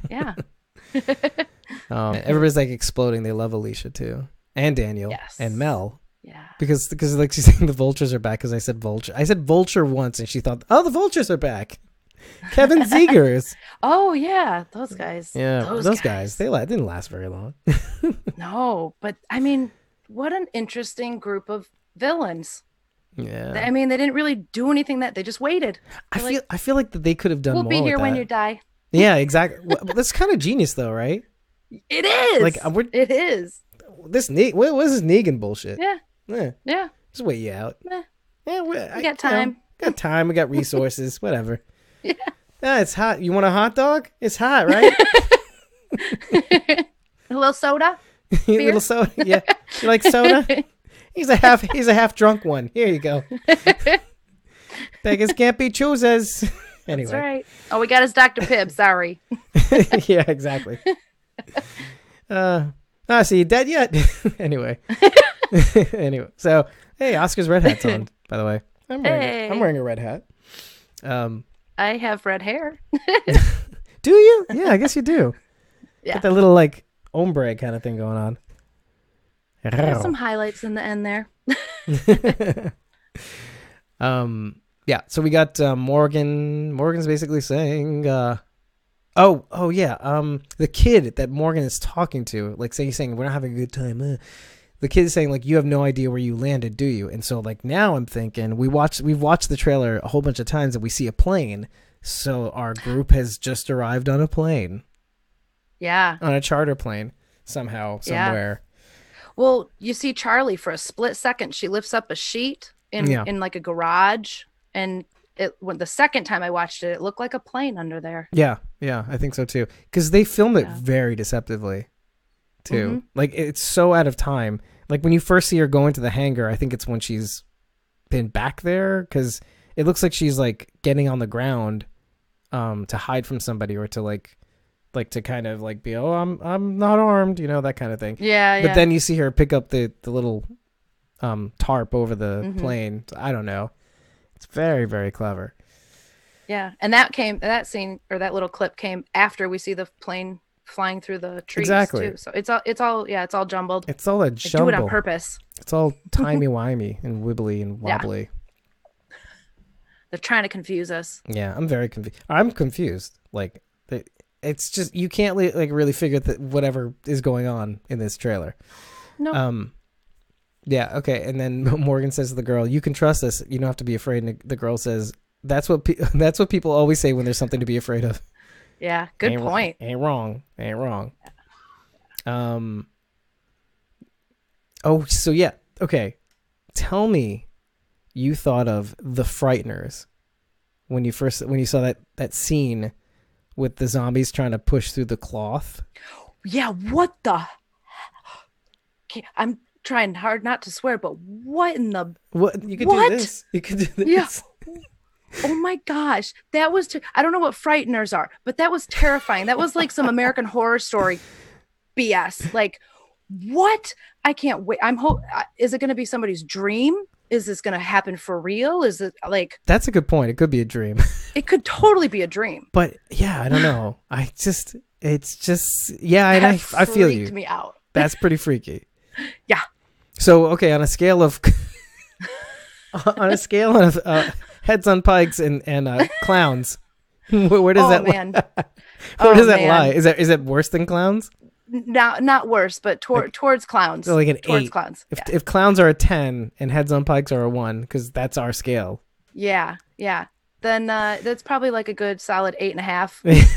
Everybody's like exploding. They love Alicia too, and Daniel, and Mel. Yeah. Because like she's saying the Vultures are back because I said Vulture. I said Vulture once and she thought, oh, the Vultures are back. Kevin Zegers. Oh, yeah. Those guys. Yeah. Those guys. They didn't last very long. No, but I mean, what an interesting group of villains. Yeah. I mean, they didn't really do anything they just waited. I feel like that they could have done more. We'll be here when you die. Yeah, exactly. Well, that's kind of genius though, right? It is. Like it is. This what is this Negan bullshit? Yeah. Just wait you out. Yeah, we got time. Got time. We got resources. Whatever. Yeah. It's hot. You want a hot dog? It's hot, right? A little soda. A little soda. Yeah. You like soda? He's a half drunk one. Here you go. Beggars can't be choosers. Anyway. That's right. Oh, we got his Dr. Pibb. Sorry. Yeah, exactly. So you dead yet? Anyway. So hey, Oscar's red hat's on, by the way. I'm wearing a red hat. I have red hair. Do you? Yeah, I guess you do. Yeah. Got that little like ombre kind of thing going on. There's some highlights in the end there. Yeah, so we got Morgan. Morgan's basically saying the kid that Morgan is talking to, like saying we're not having a good time. The kid is saying like, you have no idea where you landed, do you? And so like now I'm thinking we've watched the trailer a whole bunch of times and we see a plane. So our group has just arrived on a plane. Yeah. On a charter plane somewhere. Yeah. Well, you see Charlie for a split second. She lifts up a sheet in like a garage, and when the second time I watched it, it looked like a plane under there. Yeah, I think so too. Because they filmed it very deceptively, too. Mm-hmm. Like it's so out of time. Like when you first see her go into the hangar, I think it's when she's been back there? Because it looks like she's like getting on the ground to hide from somebody, or to like to kind of like be, oh, I'm not armed, that kind of thing. Yeah. But then you see her pick up the little tarp over the plane. I don't know. It's very, very clever. Yeah, and that scene or that little clip came after we see the plane flying through the trees. Exactly. Too. So it's all jumbled. It's all a jumble. They do it on purpose. It's all timey-wimey and wibbly and wobbly. Yeah. They're trying to confuse us. Yeah, I'm very confused. I'm confused. Like, it's just, you can't like really figure whatever is going on in this trailer. No. Yeah, okay. And then Morgan says to the girl, "You can trust us. You don't have to be afraid." And the girl says, "That's what people always say when there's something to be afraid of." Yeah, good point. Ain't wrong. Oh, so yeah. Okay. Tell me you thought of The Frighteners when you saw that scene with the zombies trying to push through the cloth. Yeah, what the? I'm trying hard not to swear, but what in the? What you could do this? You could do this. Yeah. Oh my gosh, that was. I don't know what frighteners are, but that was terrifying. That was like some American Horror Story BS. Like, what? I can't wait. Is it going to be somebody's dream? Is this going to happen for real? Is it like? That's a good point. It could be a dream. It could totally be a dream. But yeah, I don't know. It's just yeah. And I feel you. Freaked me out. That's pretty freaky. Yeah. So okay, on a scale of heads on pikes and clowns, where does that lie? Is that worse than clowns? Not worse, but towards clowns. So like an towards 8. Clowns. If clowns are a 10 and heads on pikes are a 1, because that's our scale. Yeah. Then that's probably like a good solid 8.5.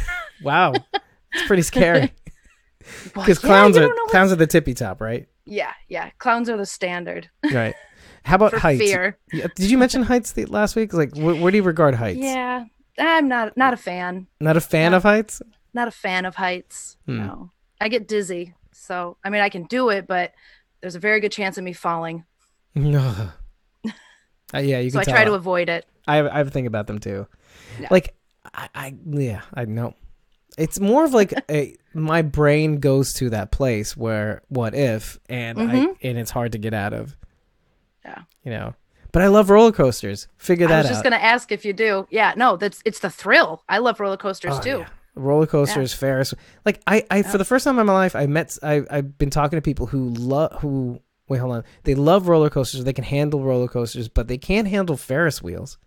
Wow, it's pretty scary. Because clowns are the tippy top, right? Yeah. Clowns are the standard. Right. How about for heights? Fear. Did you mention heights last week? Like, where do you regard heights? Yeah, I'm not a fan. Not a fan of heights? Not a fan of heights. No. I get dizzy. So, I mean, I can do it, but there's a very good chance of me falling. Yeah, you can So I tell. try to avoid it. I have a thing about them too. Yeah. Like, I know. It's more of like my brain goes to that place where what if, and and it's hard to get out of. Yeah. But I love roller coasters. Figure that out. I was just going to ask if you do. Yeah, no, it's the thrill. I love roller coasters too. Yeah. Roller coasters, Ferris. Like I for the first time in my life, I've been talking to people wait, hold on. They love roller coasters. They can handle roller coasters, but they can't handle Ferris wheels.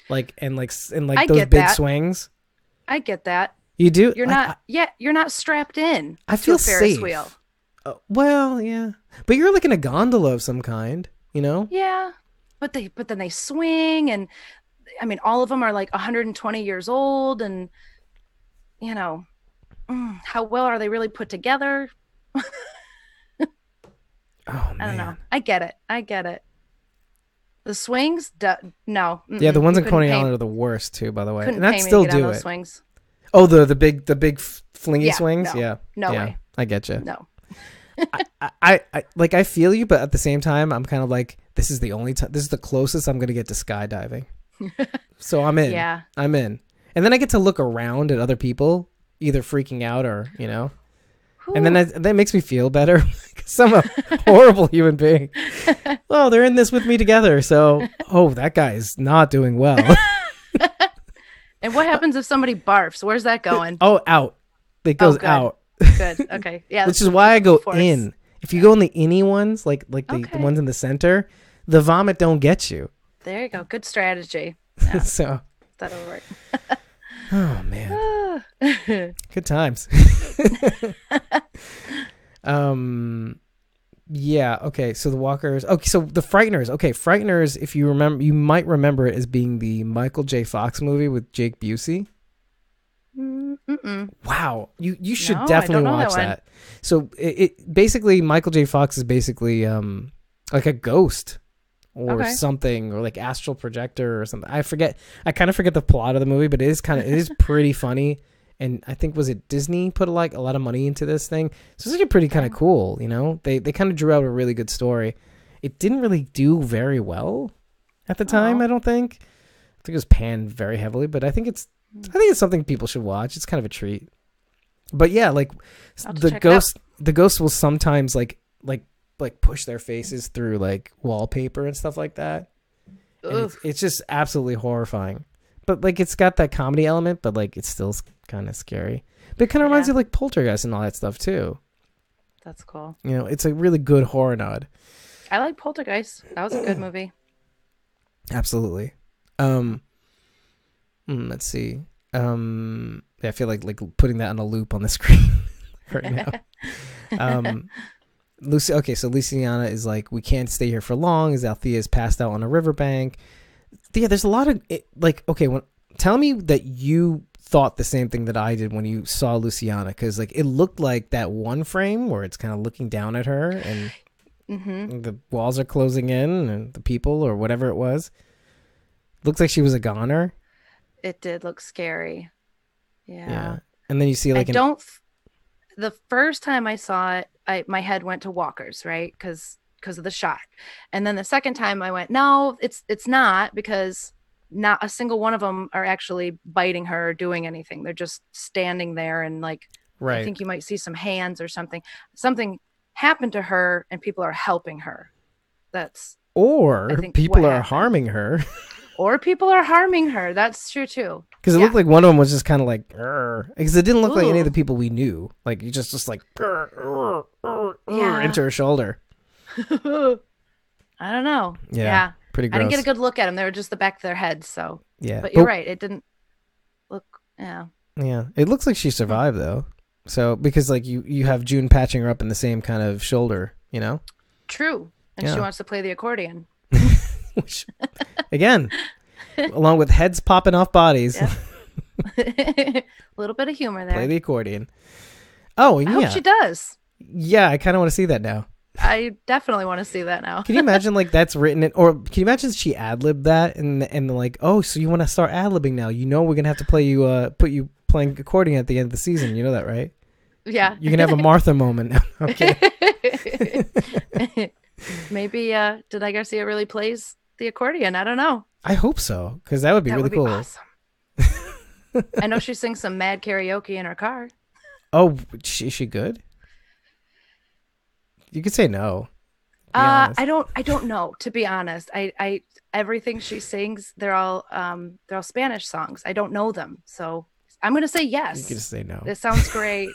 Like those big swings. I get that. You do? You're not strapped in. I feel to a Ferris safe. wheel. Well, yeah. But you're like in a gondola of some kind, Yeah. But then they swing, and I mean, all of them are like 120 years old, and how well are they really put together? Oh, man. I don't know. I get it. The swings, no. Yeah, the ones in Coney Island are the worst too, by the way. And I'd still do it. Swings. Oh, the big flingy swings. No. Yeah, No way. I get you. No. I feel you, but at the same time, I'm kind of like, this is the only time. This is the closest I'm gonna get to skydiving. So I'm in. Yeah. I'm in. And then I get to look around at other people, either freaking out or and then that makes me feel better because I'm a horrible human being. Oh, they're in this with me together. So, that guy is not doing well. And what happens if somebody barfs? Where's that going? Oh, out. It goes out. Good. Okay. Yeah. Which is why I go in. If you go in the innie ones, like the ones in the center, the vomit don't get you. There you go. Good strategy. Yeah. So that'll work. Oh man. Good times. Yeah, okay, so the Walkers. Okay, so the Frighteners. Okay, Frighteners, if you remember, you might remember it as being the Michael J. Fox movie with Jake Busey. Wow, you should definitely watch that. So it basically, Michael J. Fox is basically like a ghost or something, or like astral projector or something. I kind of forget the plot of the movie, but it is pretty funny. And I think, was it Disney put a lot of money into this thing? So it's actually pretty kind of cool, They kind of drew out a really good story. It didn't really do very well, at the time. Oh. I think it was panned very heavily, but I think it's something people should watch. It's kind of a treat. But yeah, like the ghost will sometimes like push their faces through like wallpaper and stuff like that. And it's just absolutely horrifying. But like it's got that comedy element, but like it's still kind of scary. But it kind of reminds you of like Poltergeist and all that stuff too. That's cool. You know, it's a really good horror nod. I like Poltergeist. That was a good movie. Absolutely. Let's see. I feel like putting that on a loop on the screen right now. So Luciana is like, we can't stay here for long as Althea is passed out on a riverbank. Yeah, there's a lot of tell me that you thought the same thing that I did when you saw Luciana, because like it looked like that one frame where it's kind of looking down at her and the walls are closing in and the people or whatever it was. Looks like she was a goner. It did look scary. Yeah. And then you see like the first time I saw it, my head went to walkers, right? Because of the shot. And then the second time I went, no, it's not, because not a single one of them are actually biting her or doing anything. They're just standing there and like, I think you might see some hands or something. Something happened to her and people are helping her. Or people are harming her. Or people are harming her. That's true too. Because it looked like one of them was just kind of like, because it didn't look like any of the people we knew. Like you just like into her shoulder. I don't know. Yeah. Pretty gross. I didn't get a good look at them. They were just the back of their heads. So yeah. But you're right. It didn't look. Yeah. Yeah. It looks like she survived though. So because like you have June patching her up in the same kind of shoulder, you know. True. And she wants to play the accordion. Which, again, along with heads popping off bodies. A little bit of humor there. Play the accordion. Oh, yeah. I hope she does. Yeah, I kind of want to see that now. I definitely want to see that now. Can you imagine like that's written in, or can you imagine she ad-libbed that and like, oh, so you want to start ad-libbing now? You know we're going to have to play you, put you playing accordion at the end of the season. You know that, right? Yeah. You're going to have a Martha moment now. Okay. Maybe Denai Garcia really plays the accordion. I don't know. I hope so, because that would be really cool. Awesome. I know she sings some mad karaoke in her car. Oh, is she good? You could say no. I don't know, to be honest. I everything she sings, they're all Spanish songs. I don't know them, so I'm gonna say yes. You can just say no. It sounds great.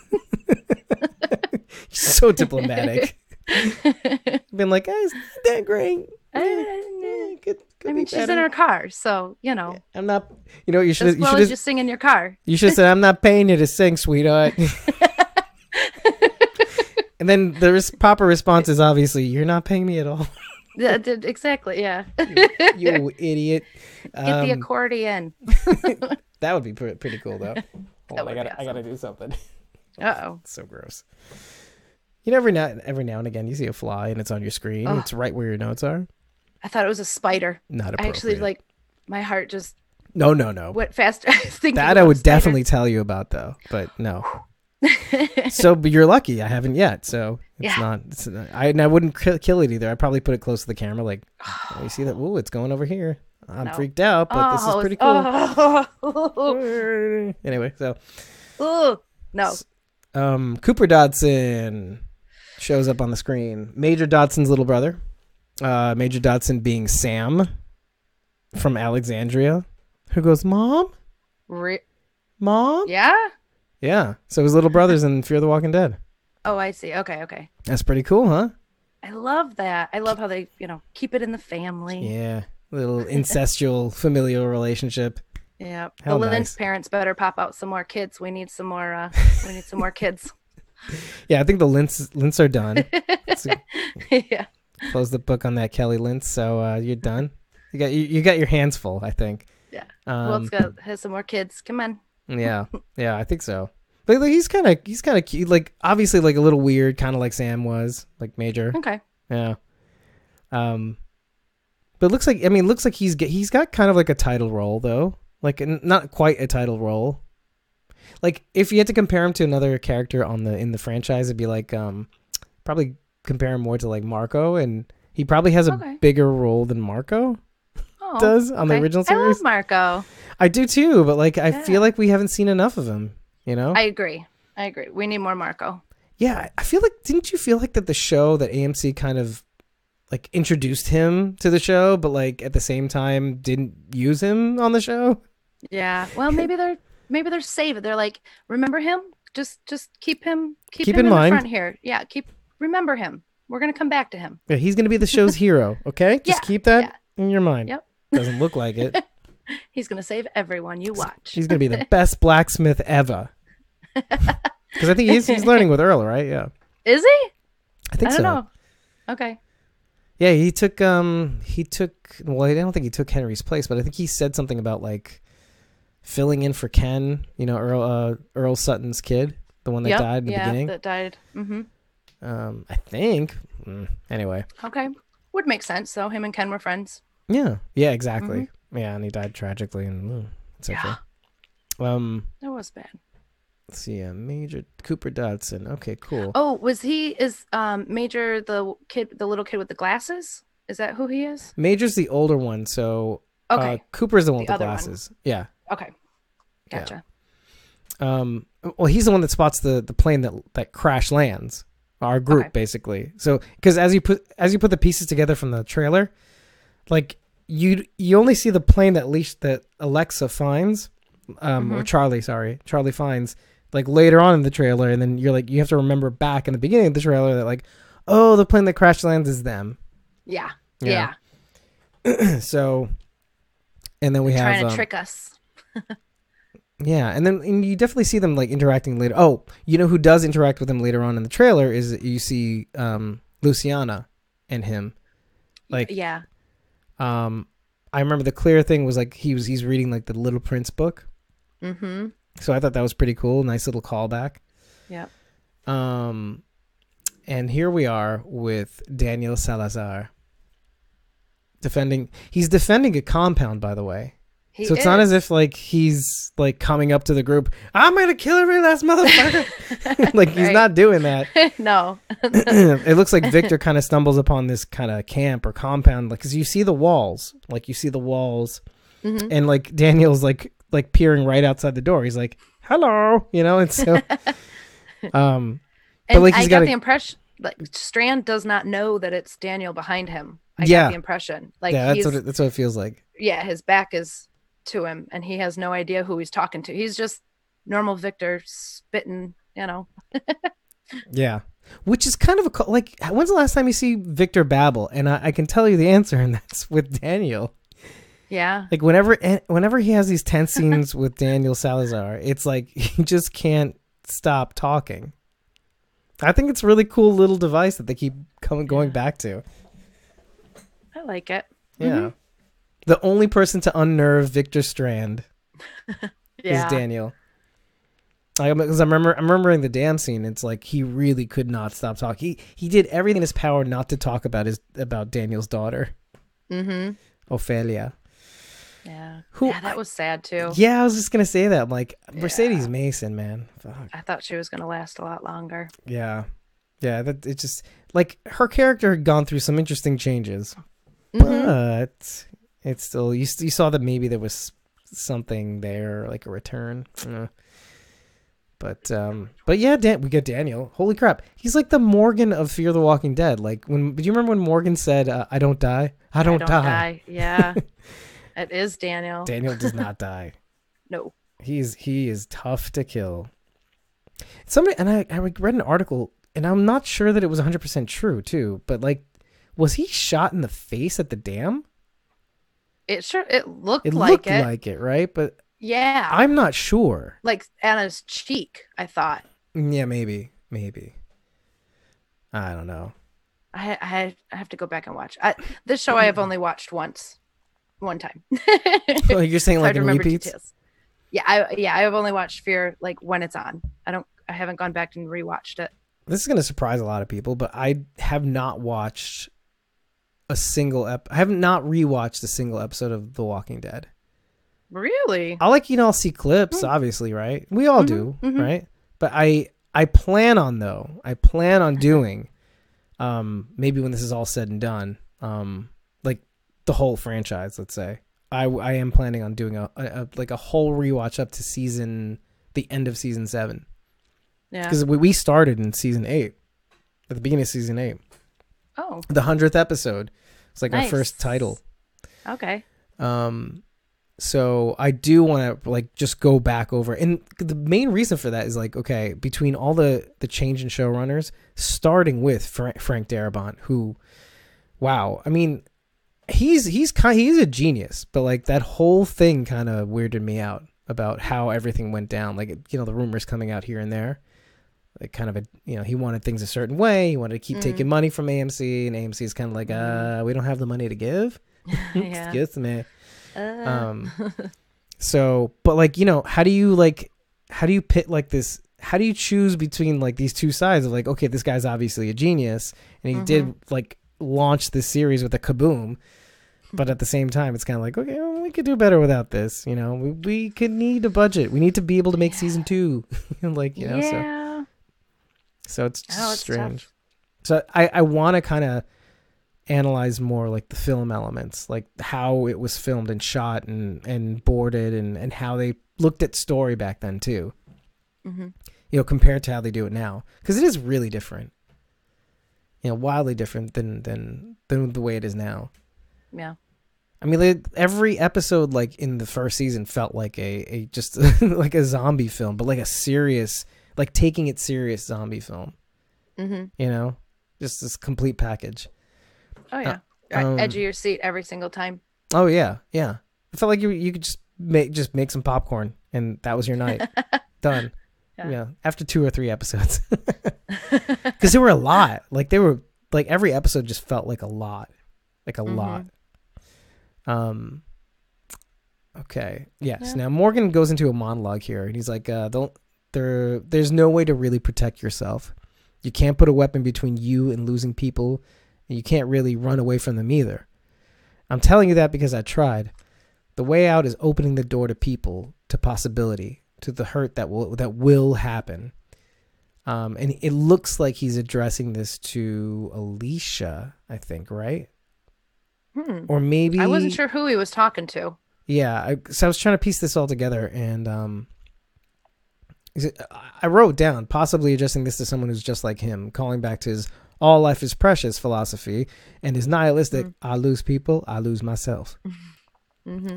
So diplomatic. Been like, hey, it's not that great. She's in her car, so you know. Yeah, I'm not. You know, you should. As well as you sing in your car. You should have said, "I'm not paying you to sing, sweetheart." And then the proper response is obviously, "You're not paying me at all." Yeah, exactly. Yeah. you idiot. Get the accordion. That would be pretty cool, though. I gotta do something. Uh-oh. It's so gross. You know, every now and again, you see a fly and it's on your screen. It's right where your notes are. I thought it was a spider. Not appropriate. I actually, like, my heart just... No. Went faster. That I would definitely tell you about, though. But no. But you're lucky. I haven't yet. So it's not... I wouldn't kill it either. I'd probably put it close to the camera. Like, oh, you see that? Ooh, it's going over here. I'm freaked out, but this is pretty cool. Anyway, so... Ooh, no. Cooper Dodson shows up on the screen. Major Dodson's little brother. Major Dodson being Sam from Alexandria, who goes, Mom? Mom? Yeah? Yeah. So his little brother's in Fear the Walking Dead. Oh, I see. Okay. That's pretty cool, huh? I love that. I love how they, keep it in the family. Yeah. Little incestual familial relationship. Yeah. How the Lynch nice. parents better pop out some more kids. We need some more kids. Yeah, I think the Lynch are done. Yeah. Close the book on that Kelly Lynch, so you're done. You got your hands full, I think. Yeah. Let's go have some more kids. Come on. Yeah, I think so. But like, he's kind of cute. Like obviously, like a little weird, kind of like Sam was, like Major. Okay. Yeah. But it looks like he's got kind of like a title role though. Like not quite a title role. Like if you had to compare him to another character in the franchise, it'd be like probably compare him more to like Marco, and he probably has a bigger role than Marco. Oh, does on the original series. I love Marco. I do too, but like I feel like we haven't seen enough of him. You know. I agree. We need more Marco. Yeah, I feel like. Didn't you feel like that the show that AMC kind of like introduced him to the show, but like at the same time didn't use him on the show? Yeah. Well, maybe they're saving. They're like, remember him? Just keep him in mind. The front here. Yeah. Remember him. We're gonna come back to him. Yeah, he's gonna be the show's hero. Okay, just keep that in your mind. Yep. Doesn't look like it. He's gonna save everyone you watch. He's gonna be the best blacksmith ever. Because I think he's learning with Earl, right? Yeah. Is he? I think so. I don't know. Okay. Yeah, he took. Well, I don't think he took Henry's place, but I think he said something about like filling in for Ken. You know, Earl Sutton's kid, the one that died in the beginning. That died. Mm-hmm. I think. Anyway. Okay. Would make sense though. Him and Ken were friends. Yeah. Yeah. Exactly. Mm-hmm. Yeah, and he died tragically, and etc. That was bad. Let's see, Major Cooper Dodson. Okay, cool. Oh, is Major the little kid with the glasses? Is that who he is? Major's the older one, so Cooper's the one with the glasses. One. Yeah. Okay. Gotcha. Yeah. Well, he's the one that spots the plane that crash lands our group basically. So, because as you put the pieces together from the trailer, like you only see the plane that Alexa finds, or Charlie finds. Like later on in the trailer, and then you have to remember back in the beginning of the trailer that like, oh, the plane that crash lands is them. Yeah. So, and then we have trying to trick us. Yeah, and you definitely see them like interacting later. Oh, you know who does interact with him later on in the trailer is you see Luciana and him. Like I remember the clear thing was like he's reading like the Little Prince book. Mm-hmm. So I thought that was pretty cool. Nice little callback. Yeah. And here we are with Daniel Salazar he's defending a compound, by the way. It's not as if like he's like coming up to the group, I'm gonna kill every last motherfucker. Like he's not doing that. No. It looks like Victor kind of stumbles upon this kind of camp or compound, like because you see the walls, and like Daniel's like peering right outside the door. He's like, hello, and so and but like I got the impression like Strand does not know that it's Daniel behind him. I got the impression. Like that's what it feels like. Yeah, his back is to him and he has no idea who he's talking to. He's just normal Victor spitting, Yeah. Which is kind of like, when's the last time you see Victor babble? And I can tell you the answer, and that's with Daniel. Yeah. Like whenever he has these tense scenes with Daniel Salazar, it's like he just can't stop talking. I think it's a really cool little device that they keep going back to. I like it. Yeah. Mm-hmm. The only person to unnerve Victor Strand is Daniel. Because I'm remembering the dam scene. It's like he really could not stop talking. He did everything in his power not to talk about Daniel's daughter, Ophelia. Yeah. That was sad too. Yeah, I was just gonna say that. I'm like, Mercedes Mason, man. Fuck. I thought she was gonna last a lot longer. Yeah. That it just like her character had gone through some interesting changes, but it's still you saw that maybe there was something there, like a return. But yeah, we get Daniel. Holy crap, he's like the Morgan of Fear the Walking Dead. Like do you remember when Morgan said, "I don't die, I don't die." Yeah, it is Daniel. Daniel does not die. No, he is tough to kill. Somebody and I read an article, and I'm not sure that it was 100% true too. But like, was he shot in the face at the dam? It looked like it, right? But yeah, I'm not sure. Like Anna's cheek, I thought. Yeah, maybe. I don't know. I have to go back and watch. This show I have only watched one time. Well, you're saying like in repeats? Details. Yeah, I have only watched Fear like when it's on. I haven't gone back and rewatched it. This is going to surprise a lot of people, but I have not watched a single I have not rewatched a single episode of The Walking Dead. Really? I'll see clips, obviously, right? We all do, right? But I plan on doing, maybe when this is all said and done, like the whole franchise, let's say. I am planning on doing a whole rewatch up to the end of season 7. Yeah. Because we started in season 8, at the beginning of season 8. Oh. The 100th episode. It's like Nice. our first title. Okay. So I do want to like just go back over, and the main reason for that is like, okay, between all the change in showrunners, starting with Frank Darabont, who, wow, I mean, he's a genius, but like that whole thing kind of weirded me out about how everything went down. Like, you know, the rumors coming out here and there, like kind of he wanted things a certain way. He wanted to keep taking money from AMC, and AMC is kind of like, we don't have the money to give. Yeah. Excuse me. So, but like, you know, how do you pit like this? How do you choose between like these two sides of like, okay, this guy's obviously a genius and he did like launch this series with a kaboom, but at the same time, it's kind of like, okay, well, we could do better without this. You know, we could need a budget. We need to be able to make season 2, like, you know, so it's just strange. Tough. So I want to kind of analyze more like the film elements, like how it was filmed and shot and boarded and how they looked at story back then too. You know, compared to how they do it now, because it is really different. You know, wildly different than the way it is now. Yeah. I mean, every episode, like in the first season, felt like a just like a zombie film, but like a serious, like taking it serious zombie film. You know, just this complete package. Oh yeah, edge of your seat every single time. Oh yeah, yeah. I felt like you could just make some popcorn and that was your night. Done. Yeah. After 2 or 3 episodes, because there were a lot. Like they were like every episode just felt like a lot, lot. Okay. Yes. Yeah. Now Morgan goes into a monologue here, and he's like, there's no way to really protect yourself. You can't put a weapon between you and losing people, and you can't really run away from them either. I'm telling you that because I tried. The way out is opening the door to people, to possibility, to the hurt that will happen. And it looks like he's addressing this to Alicia, I think, right? Or maybe I wasn't sure who he was talking to. Yeah, so I was trying to piece this all together, and I wrote down possibly addressing this to someone who's just like him, calling back to his all life is precious philosophy and his nihilistic I lose people, I lose myself.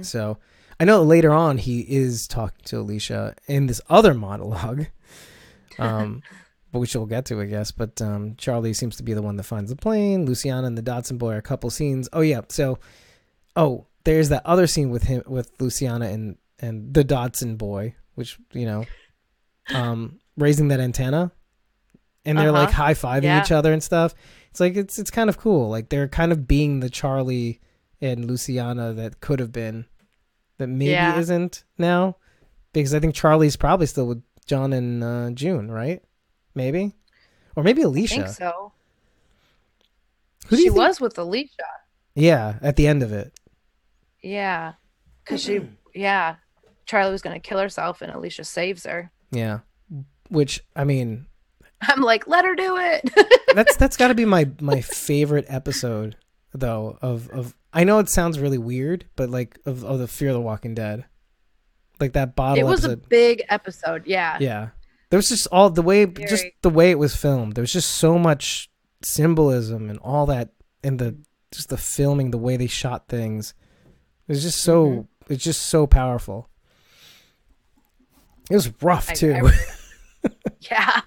So I know later on he is talking to Alicia in this other monologue, but which we'll get to, I guess. But Charlie seems to be the one that finds the plane. Luciana and the Dodson boy are a couple scenes. Oh yeah, so there's that other scene with him, with Luciana and the Dodson boy, which, you know, raising that antenna, and they're like high-fiving each other and stuff. It's like it's kind of cool. Like they're kind of being the Charlie and Luciana that could have been, that maybe isn't now, because I think Charlie's probably still with John and June, right? Maybe, or maybe Alicia. I think so. She was with Alicia. Yeah, at the end of it. Yeah, because Charlie was going to kill herself, and Alicia saves her. Yeah, which, I mean, I'm like, let her do it. that's got to be my favorite episode, though. Of I know it sounds really weird, but like of the Fear the Walking Dead, like that bottle. It was episode. a big episode. Yeah. Yeah, there was just all the way, just the way it was filmed. There was just so much symbolism and all that, and the filming, the way they shot things. It was just so. It's just so powerful. It was rough too. Yeah.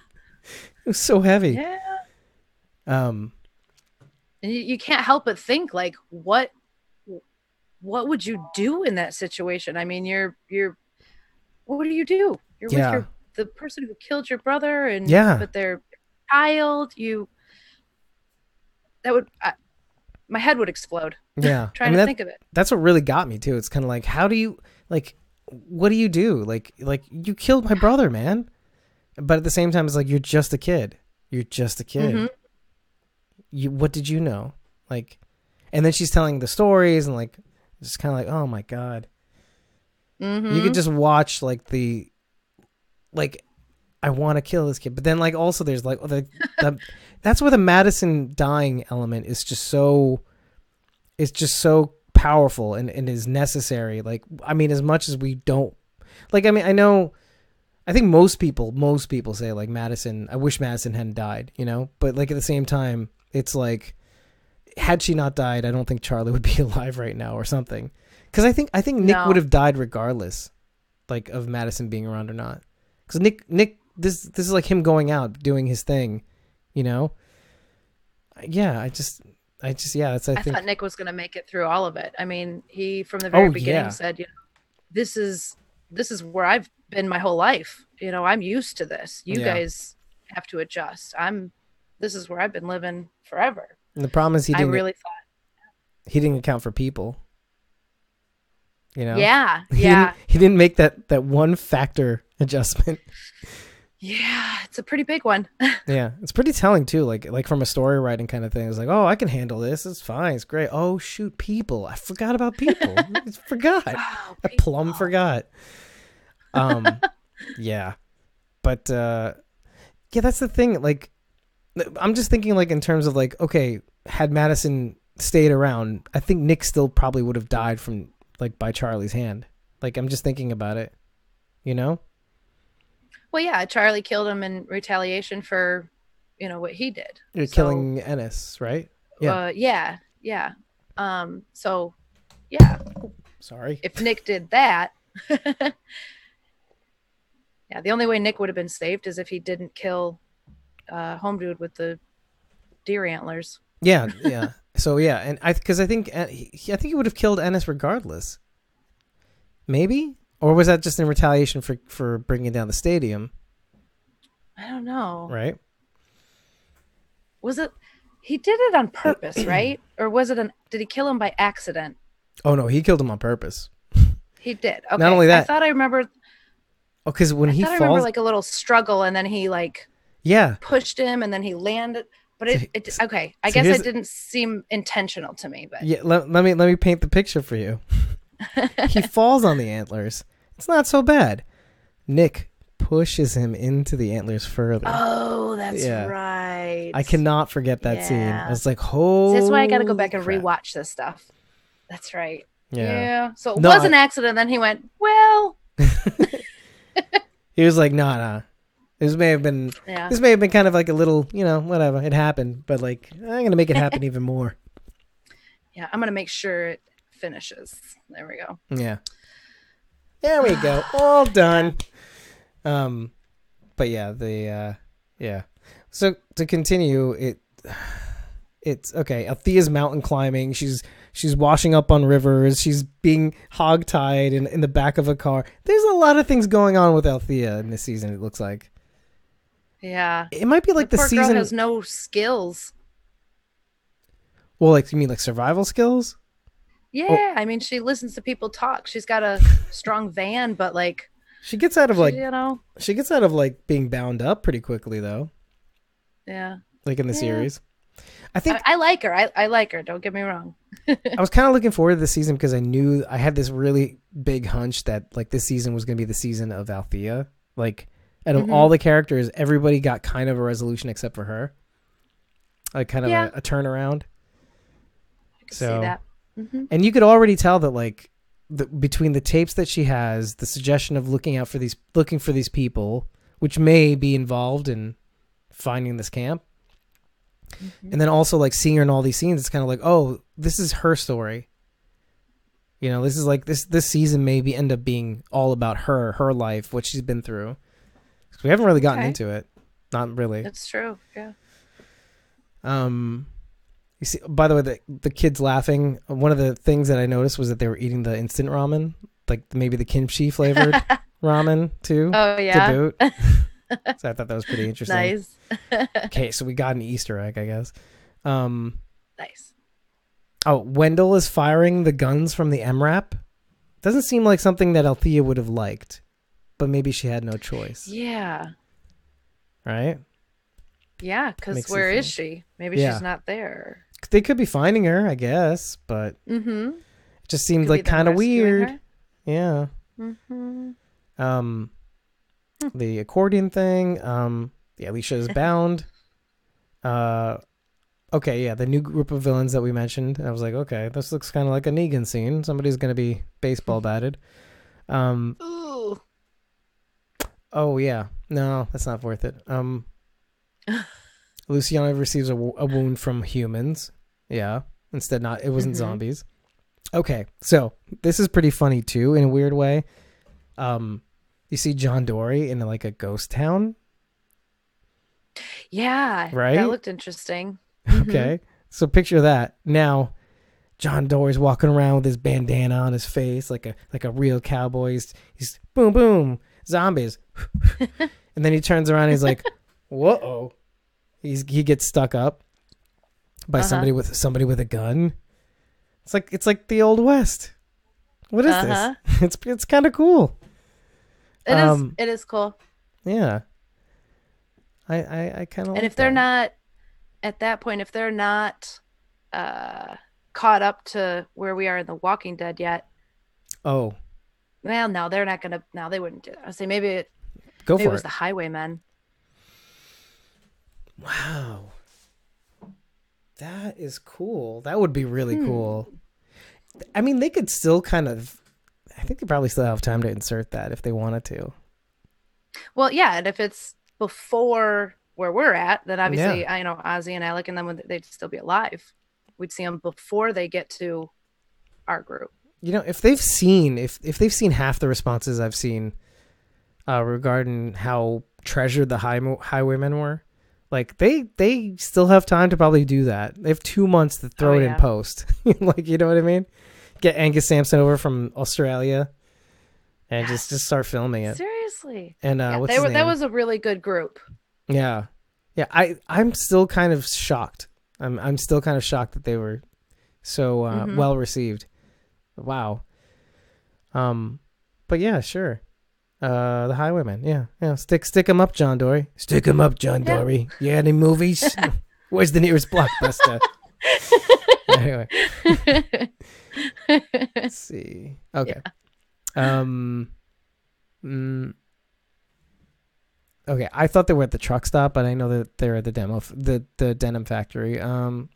It was so heavy. Yeah. And you can't help but think, like, what would you do in that situation? I mean, you're what do you do? You're with the person who killed your brother, and but their child. My head would explode. Yeah. Trying to think of it. That's what really got me too. It's kind of like, how do you, like, what do you do? Like you killed my brother, man. But at the same time, it's like, you're just a kid. You're just a kid. What did you know? Like, and then she's telling the stories, and like, it's kind of like, oh my God. You could just watch like I want to kill this kid. But then like, also there's like, that's where the Madison dying element is just so, it's just so powerful and is necessary. Like, I mean, as much as we don't like, I mean, I think most people say like Madison, I wish Madison hadn't died, you know, but like at the same time, it's like, had she not died, I don't think Charlie would be alive right now or something. Cause I think Nick would have died regardless, like of Madison being around or not. Cause Nick, this is like him going out, doing his thing, you know? Yeah. I thought Nick was going to make it through all of it. I mean, he, from the very beginning said, you know, this is where I've been my whole life. You know, I'm used to this. You guys have to adjust. This is where I've been living forever. And the problem is I really thought he didn't account for people. You know? Yeah. He didn't make that one factor adjustment. Yeah, it's a pretty big one. Yeah, it's pretty telling too. Like from a story writing kind of thing. It's like, oh, I can handle this. It's fine. It's great. Oh shoot, people! I forgot about people. I forgot. Oh, I plumb forgot. Yeah, but yeah, that's the thing. Like, I'm just thinking like in terms of like, okay, had Madison stayed around, I think Nick still probably would have died from like by Charlie's hand. Like, I'm just thinking about it. You know. Well, yeah, Charlie killed him in retaliation for, you know, what he did. You're killing Ennis, right? Yeah. Yeah. So, yeah. Sorry. If Nick did that, yeah, the only way Nick would have been saved is if he didn't kill Home Dude with the deer antlers. Yeah. So yeah, and I think he would have killed Ennis regardless. Maybe. Or was that just in retaliation for bringing down the stadium? I don't know. Right? Was it? He did it on purpose, right? Or was it did he kill him by accident? Oh, no. He killed him on purpose. He did. Okay. Not only that. I thought I remembered. Oh, because when he falls. I remember like a little struggle and then he like. Yeah. Pushed him and then he landed. But it okay. I guess it didn't seem intentional to me. But yeah, let me paint the picture for you. He falls on the antlers. It's not so bad. Nick pushes him into the antlers further. Oh, that's right. I cannot forget that scene. I was like, oh. That's why I got to go back and rewatch this stuff. That's right. Yeah. So it was an accident. Then he went, well. He was like, nah. This may have been kind of like a little, you know, whatever. It happened. But like, I'm going to make it happen even more. Yeah, I'm going to make sure it finishes. There we go. Yeah. There we go. All done. But yeah, yeah. So to continue, it's okay. Althea's mountain climbing. She's washing up on rivers. She's being hogtied in the back of a car. There's a lot of things going on with Althea in this season, it looks like. Yeah. It might be like the poor season girl has no skills. Well, like you mean like survival skills? Yeah, I mean, she listens to people talk. She's got a strong van, but like she gets out of like she gets out of like being bound up pretty quickly though. Yeah, like in the series. I think I like her. I like her. Don't get me wrong. I was kind of looking forward to this season because I knew I had this really big hunch that like this season was going to be the season of Althea. Like out of all the characters, everybody got kind of a resolution except for her. Like kind of a turnaround. I can see that. Mm-hmm. And you could already tell that like between the tapes that she has, the suggestion of looking for these people, which may be involved in finding this camp. And then also like seeing her in all these scenes, it's kind of like, oh, this is her story. You know, this is like this season maybe end up being all about her life, what she's been through. We haven't really gotten into it. Not really. That's true. Yeah. You see, by the way, the kids laughing. One of the things that I noticed was that they were eating the instant ramen, like maybe the kimchi flavored ramen too. Oh yeah. To boot. So I thought that was pretty interesting. Nice. Okay, so we got an Easter egg, I guess. Nice. Oh, Wendell is firing the guns from the MRAP. Doesn't seem like something that Althea would have liked, but maybe she had no choice. Yeah. Right? Yeah, because where is she? Maybe she's not there. They could be finding her, I guess, but it just seemed like kind of weird. Her? Yeah. The accordion thing. The Alicia is bound. okay, yeah, the new group of villains that we mentioned. I was like, okay, this looks kind of like a Negan scene. Somebody's gonna be baseball batted. Ooh. Oh yeah, no, that's not worth it. Luciana receives a wound from humans. Yeah, instead it wasn't zombies. Okay, so this is pretty funny too in a weird way. You see John Dorie in like a ghost town. Yeah, right. That looked interesting. Okay, so picture that. Now, John Dorie's walking around with his bandana on his face, like a real cowboy. He's boom boom zombies, and then he turns around and he's like, whoa. He gets stuck up by somebody with a gun. It's like the Old West. What is this? It's kind of cool. It is cool. Yeah. I kind of. And if they're not at that point, if they're not caught up to where we are in The Walking Dead yet. Oh. Well, no, they're not gonna. No, they wouldn't do that. I say maybe it was the Highwaymen. Wow. That is cool. That would be really cool. I mean, they could still kind of... I think they probably still have time to insert that if they wanted to. Well, yeah, and if it's before where we're at, then obviously, I know Ozzy and Alec and them, they'd still be alive. We'd see them before they get to our group. You know, if they've seen half the responses I've seen regarding how treasured the Highwaymen were, like they still have time to probably do that. They have 2 months to throw it in post. Like, you know what I mean? Get Angus Sampson over from Australia and just start filming it. Seriously. And what's his name? That was a really good group. Yeah. Yeah, I'm still kind of shocked. I'm still kind of shocked that they were so well received. Wow. But yeah, sure. The Highwaymen. Yeah. Stick them up, John Dorie. Stick them up, John Dorie. Yeah, any movies? Where's the nearest blockbuster? Anyway. Let's see. Okay. Yeah. Okay, I thought they were at the truck stop, but I know that they're at the the denim factory. Oh,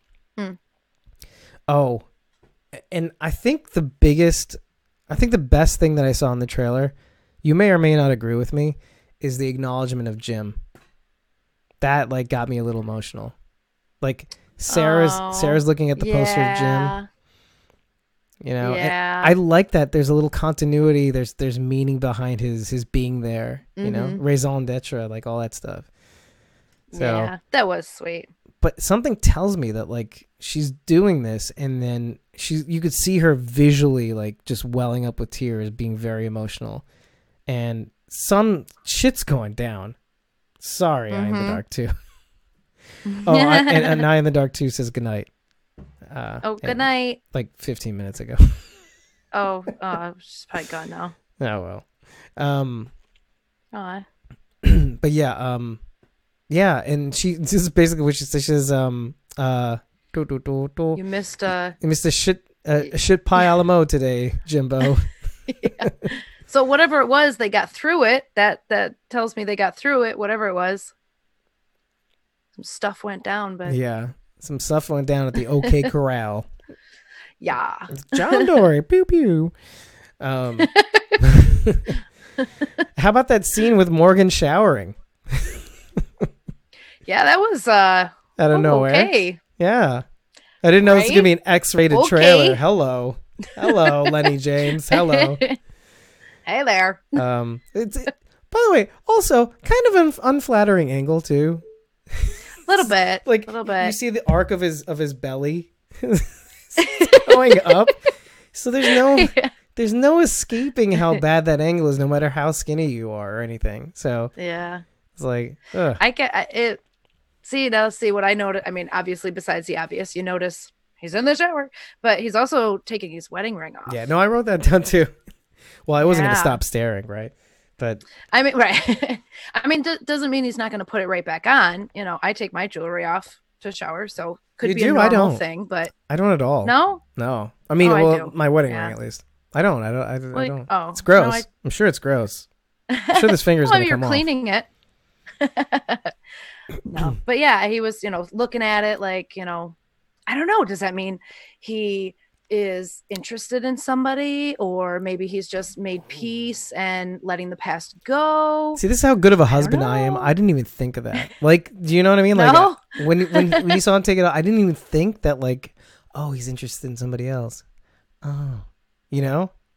and I think the best thing that I saw in the trailer, you may or may not agree with me, is the acknowledgement of Jim. That like got me a little emotional. Like Sarah's looking at the poster of Jim. You know, I like that. There's a little continuity. There's meaning behind his being there. You know, raison d'etre, like all that stuff. So, yeah, that was sweet. But something tells me that like she's doing this, and then you could see her visually like just welling up with tears, being very emotional, and some shit's going down. Sorry, Eye in the Dark 2. And Eye in the Dark 2 says goodnight. Good night. Like 15 minutes ago. She's probably gone now. Oh well. But yeah, and this is basically what she says. She says, You missed a shit pie a la mode today, Jimbo. Yeah. So whatever it was, they got through it. That tells me they got through it. Whatever it was, some stuff went down, but yeah. Some stuff went down at the OK Corral. Yeah. John Dorie, pew pew. How about that scene with Morgan showering? Yeah, that was out of nowhere. Okay. Yeah. I didn't know it was gonna be an X-rated trailer. Hello, Lenny James. Hello. Hey there. By the way, also kind of an unflattering angle too. A little bit. Like, a little bit. You see the arc of his belly going up. So there's no escaping how bad that angle is, no matter how skinny you are or anything. So yeah, it's like, ugh. I get it. See what I noticed. I mean, obviously, besides the obvious, you notice he's in the shower, but he's also taking his wedding ring off. Yeah, no, I wrote that down too. Well, I wasn't gonna stop staring, right? But I mean, right. I mean, doesn't mean he's not going to put it right back on. You know, I take my jewelry off to shower, so could be a normal thing, but I don't at all. No. I mean, I do. My wedding ring at least. I don't. I don't. Oh, it's gross. No, I'm sure it's gross. I'm sure this finger's gonna come off. You're cleaning it. No, but yeah, he was, looking at it like, I don't know. Does that mean he is interested in somebody, or maybe he's just made peace and letting the past go? See, this is how good of a husband I am. I didn't even think of that. Like, do you know what I mean? Like, No? when you saw him take it out, I didn't even think that, like, oh, he's interested in somebody else. Oh,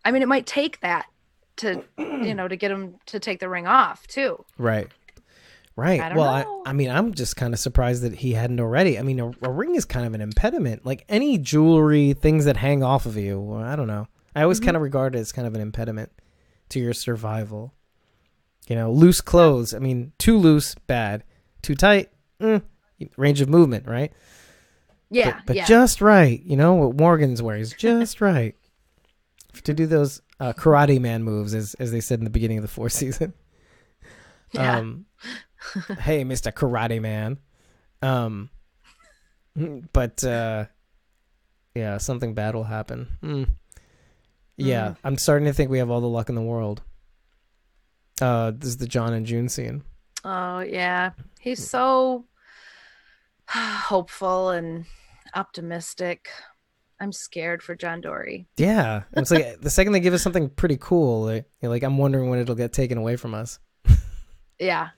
I mean, it might take that to, to get him to take the ring off too. Right. I don't know. I mean, I'm just kind of surprised that he hadn't already. I mean, a ring is kind of an impediment. Like any jewelry, things that hang off of you. Well, I don't know. I always kind of regard it as kind of an impediment to your survival. Loose clothes. I mean, too loose, bad. Too tight, range of movement, right? Yeah. But just right. What Morgan's wearing is just right to do those Karate Man moves, as they said in the beginning of the fourth season. Yeah. Hey, Mr. Karate Man. But yeah, something bad will happen. Yeah, I'm starting to think we have all the luck in the world. This is the John and June scene. Oh yeah, he's so hopeful and optimistic. I'm scared for John Dorie. Yeah, it's like the second they give us something pretty cool, like I'm wondering when it'll get taken away from us. Yeah.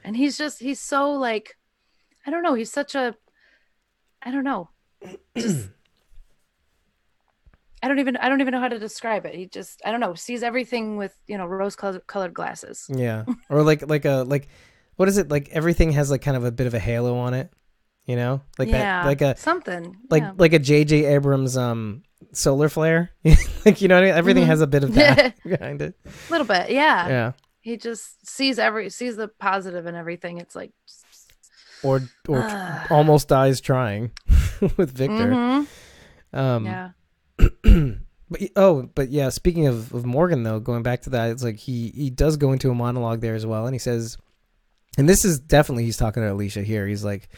And he's so like, I don't know. He's such a, I don't know. Just, I don't even know how to describe it. He just, I don't know, sees everything with, rose colored glasses. Yeah. Or like what is it? Like everything has like kind of a bit of a halo on it, like yeah, that, like a something like a J.J. Abrams, solar flare. Like, what I mean? Everything has a bit of that behind it. A little bit. Yeah. Yeah. He just sees the positive in everything. It's like, or almost dies trying with Victor. Yeah. But yeah, speaking of Morgan though, going back to that, it's like he does go into a monologue there as well, and he says, and this is definitely he's talking to Alicia here. He's like,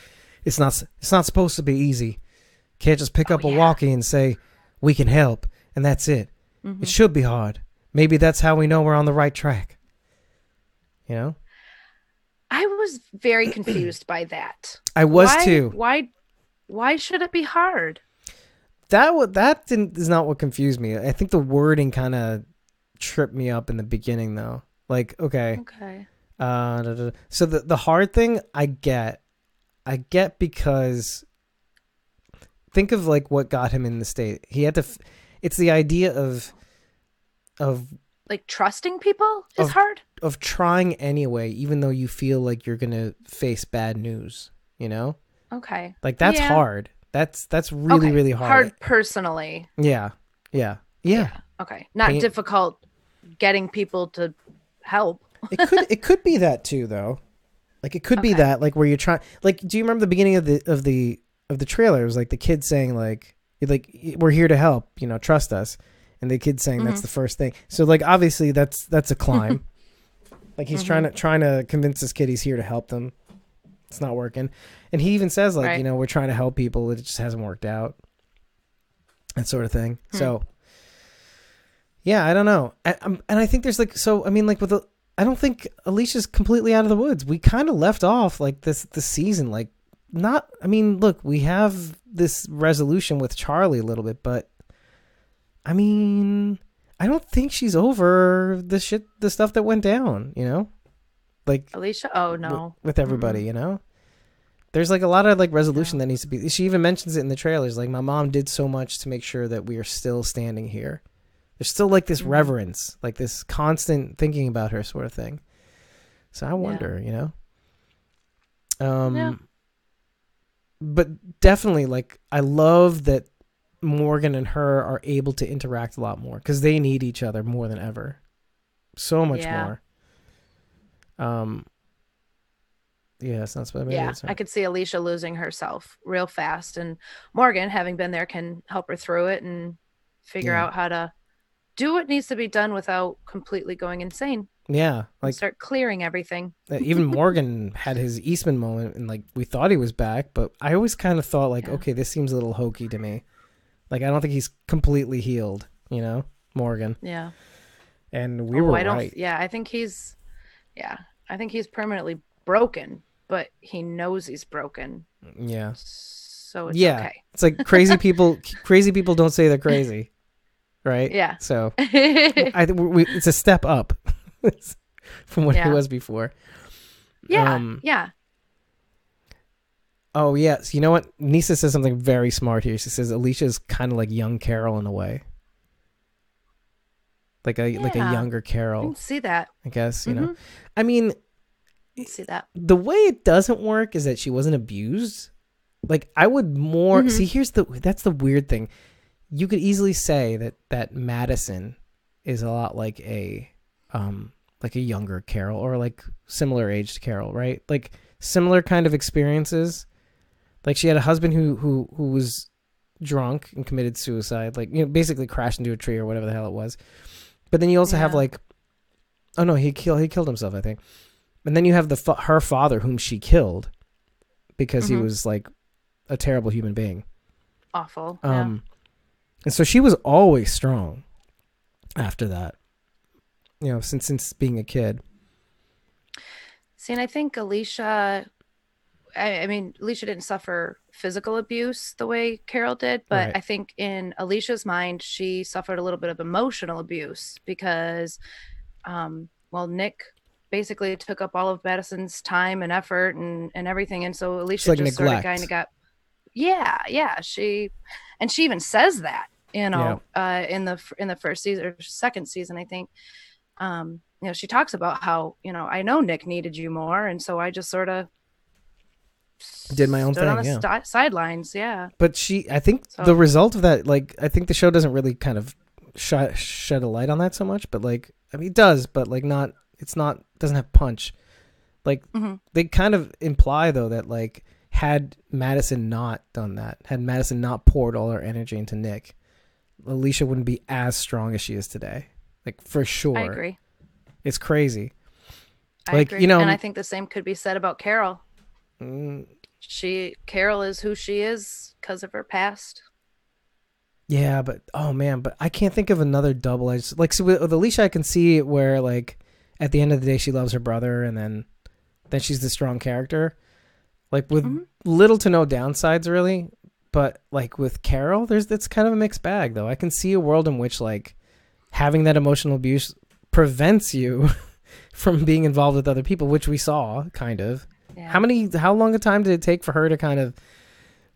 it's not supposed to be easy. Can't just pick up a walkie and say we can help and that's it. It should be hard. Maybe that's how we know we're on the right track. I was very confused by that. I was too. Why should it be hard? That is not what confused me. I think the wording kind of tripped me up in the beginning though. Like, okay. So the hard thing I get because think of like what got him in the state. He had to. It's the idea of like trusting people is hard. Of trying anyway, even though you feel like you're gonna face bad news. Okay. Like that's hard. That's really really hard. Hard personally. Yeah. Okay. Not difficult getting people to help. It could be that too though. Like it could be that like where you're trying. Like, do you remember the beginning of the trailer? It was like the kid saying like we're here to help. Trust us. And the kid saying that's the first thing. So like obviously that's a climb. Like he's trying to convince this kid he's here to help them. It's not working. And he even says like, we're trying to help people. It just hasn't worked out. That sort of thing. So yeah, I don't know. And I think there's like, so, I mean, like I don't think Alicia's completely out of the woods. We kind of left off like this season. Like I mean, look, we have this resolution with Charlie a little bit, but I mean, I don't think she's over the stuff that went down, like Alicia. Oh no, with everybody, there's like a lot of like resolution that needs to be. She even mentions it in the trailers. Like my mom did so much to make sure that we are still standing here. There's still like this reverence, like this constant thinking about her sort of thing. So I wonder, but definitely like, I love that Morgan and her are able to interact a lot more because they need each other more than ever, so much more. It's not supposed to be. I could see Alicia losing herself real fast, and Morgan, having been there, can help her through it and figure out how to do what needs to be done without completely going insane. Like start clearing everything. Even Morgan had his Eastman moment, and like we thought he was back, but I always kind of thought like, okay, this seems a little hokey to me. Like, I don't think he's completely healed, Morgan. Yeah. And we were right. Yeah, I think he's permanently broken. but he knows he's broken. Yeah. So it's Yeah. okay. It's like crazy people don't say they're crazy. Right? Yeah. So I think it's a step up from what it was before. Yeah. Yeah. Oh, yes. You know what? Nisa says something very smart here. She says Alicia is kind of like young Carol in a way. Like a younger Carol. I can see that. I guess, you know. I mean, I can see that. the way it doesn't work is that she wasn't abused. Like I would more see, that's the weird thing. You could easily say that Madison is a lot like a younger Carol or like similar aged Carol, right? Like similar kind of experiences. Like she had a husband who was drunk and committed suicide, like, you know, basically crashed into a tree or whatever the hell it was. But then you also have like, oh no, he killed himself, I think. And then you have her father whom she killed because he was like a terrible human being. Awful. And so she was always strong after that, you know, since being a kid. See, and I think Alicia, I mean, Alicia didn't suffer physical abuse the way Carol did, but Right. I think in Alicia's mind, she suffered a little bit of emotional abuse because, Nick basically took up all of Madison's time and effort and everything. And so Alicia like just neglect. sort of kind of got, she even says that, you know, in the first season or second season, I think, you know, she talks about how, you know, I know Nick needed you more. And so I just sort of Did my own stood thing, on the sidelines. Yeah. But I think the result of that, like, I think the show doesn't really kind of shed a light on that so much, but like, I mean, it does, but like doesn't have punch. Like they kind of imply though that like had Madison not done that, had Madison not poured all her energy into Nick, Alicia wouldn't be as strong as she is today. Like for sure. I agree. It's crazy. I agree. You know, and I think the same could be said about Carol. Carol is who she is because of her past. Yeah, but oh man, but I can't think of another double-edged, like, so with Alicia I can see it where like at the end of the day she loves her brother and then she's the strong character, like with little to no downsides really. But like with Carol, it's kind of a mixed bag though. I can see a world in which like having that emotional abuse prevents you from being involved with other people, which we saw kind of. Yeah. How long a time did it take for her to kind of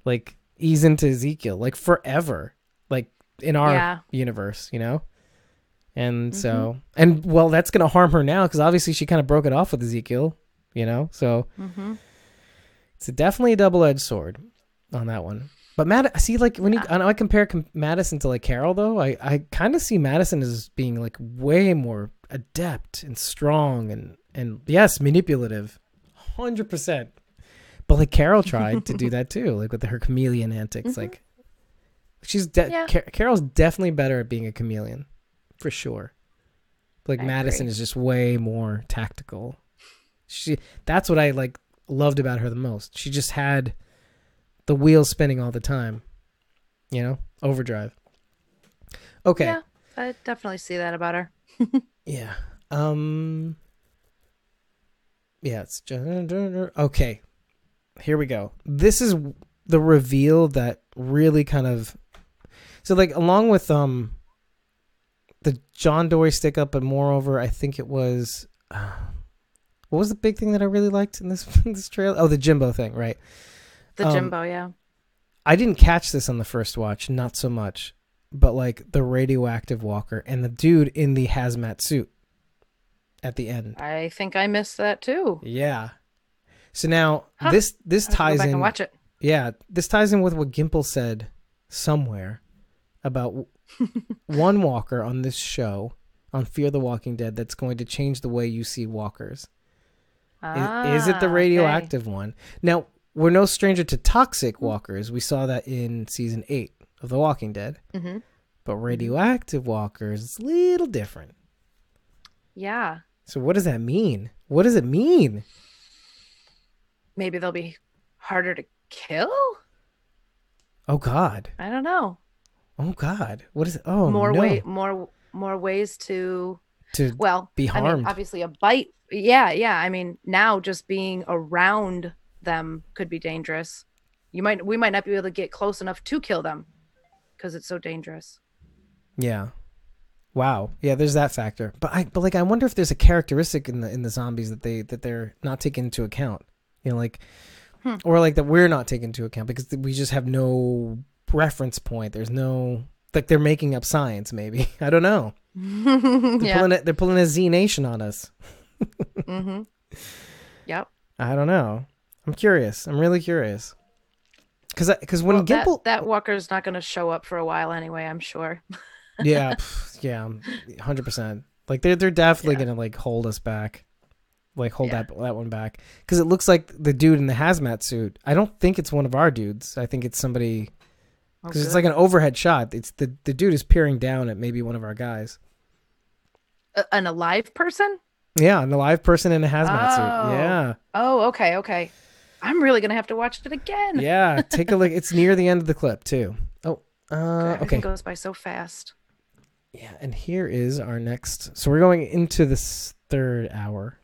like ease into Ezekiel? Like forever, like in our universe, you know? And so, and well, that's going to harm her now because obviously she kind of broke it off with Ezekiel, you know? So it's definitely a double-edged sword on that one. But see, like when I compare Madison to like Carol though, I kind of see Madison as being like way more adept and strong and yes, manipulative. 100%. But like Carol tried to do that too, like with her chameleon antics. Like she's Carol's definitely better at being a chameleon, for sure. Like Madison is just way more tactical. That's what I like loved about her the most. She just had the wheels spinning all the time, you know, overdrive. Okay. Yeah, I definitely see that about her. Yeah. Yeah, it's okay. Here we go. This is the reveal that really kind of, so like along with the John Dorie stick up, but moreover, I think it was what was the big thing that I really liked in this trailer? Oh, the Jimbo thing, right? The Jimbo, yeah. I didn't catch this on the first watch, not so much, but like the radioactive walker and the dude in the hazmat suit at the end. I think I missed that too. Yeah. So now this ties go back in. And watch it. Yeah, this ties in with what Gimple said somewhere about one walker on this show on Fear the Walking Dead that's going to change the way you see walkers. Is it the radioactive one? Now, we're no stranger to toxic walkers. We saw that in season 8 of The Walking Dead. But radioactive walkers is a little different. Yeah. So what does that mean? What does it mean? Maybe they'll be harder to kill? Oh God. I don't know. Oh God. What is it? Oh more no. more ways to to well, be harmed. I mean, obviously a bite. Yeah. I mean, now just being around them could be dangerous. We might not be able to get close enough to kill them because it's so dangerous. Yeah. Wow. Yeah, there's that factor. But I wonder if there's a characteristic in the zombies that they're not taking into account. You know, like or like that we're not taking into account because we just have no reference point. There's no like they're making up science maybe. I don't know. They're pulling a Z Nation on us. Mm-hmm. Yep. I don't know. I'm curious. I'm really curious. Because when Gimple that walker's not going to show up for a while anyway, I'm sure. yeah, 100%. Like they're definitely gonna like hold us back, like hold that one back because it looks like the dude in the hazmat suit. I don't think it's one of our dudes. I think it's somebody because it's like an overhead shot. It's the dude is peering down at maybe one of our guys. An alive person? Yeah, an alive person in a hazmat suit. Yeah. Oh, okay. I'm really gonna have to watch it again. Yeah, take a look. It's near the end of the clip too. Oh, Everything goes by so fast. Yeah, and here is our next. So we're going into this third hour.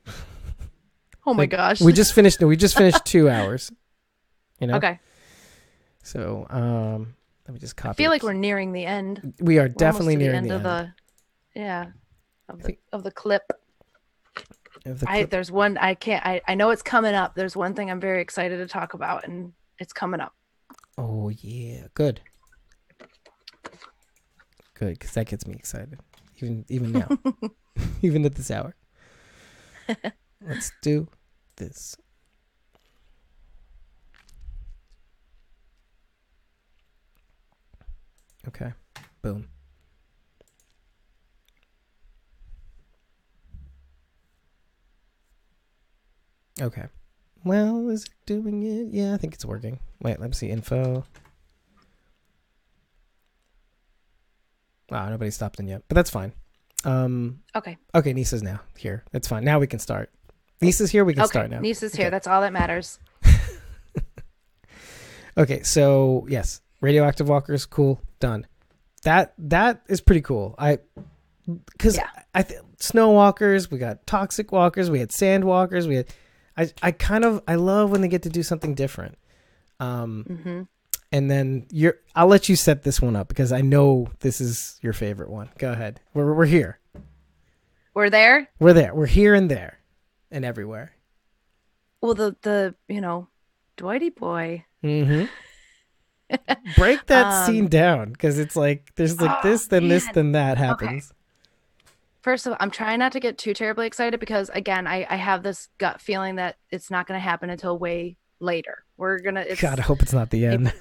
Oh my gosh. We just finished 2 hours. You know? Okay. So, let me just copy. I feel like we're nearing the end. We are definitely nearing the end. Of the clip. There's one I know it's coming up. There's one thing I'm very excited to talk about and it's coming up. Oh yeah, good. Good, because that gets me excited. Even now. Even at this hour. Let's do this. Okay. Boom. Okay. Well, is it doing it? Yeah, I think it's working. Wait, let me see. Info. Wow, nobody stopped in yet, but that's fine. Okay. Okay, Nisa's now here. That's fine. Now we can start. Nisa's here. We can start now. Nisa's here. That's all that matters. Okay, so yes, radioactive walkers, cool, done. That is pretty cool. Snow walkers, we got toxic walkers, we had sand walkers, we had. I love when they get to do something different. And then I'll let you set this one up because I know this is your favorite one. Go ahead. We're here. We're there? We're there. We're here and there and everywhere. Well, the Dwighty boy. Mm-hmm. Break that scene down because it's like there's like this, then this, then that happens. Okay. First of all, I'm trying not to get too terribly excited because again, I have this gut feeling that it's not going to happen until way later. God, I hope it's not the end.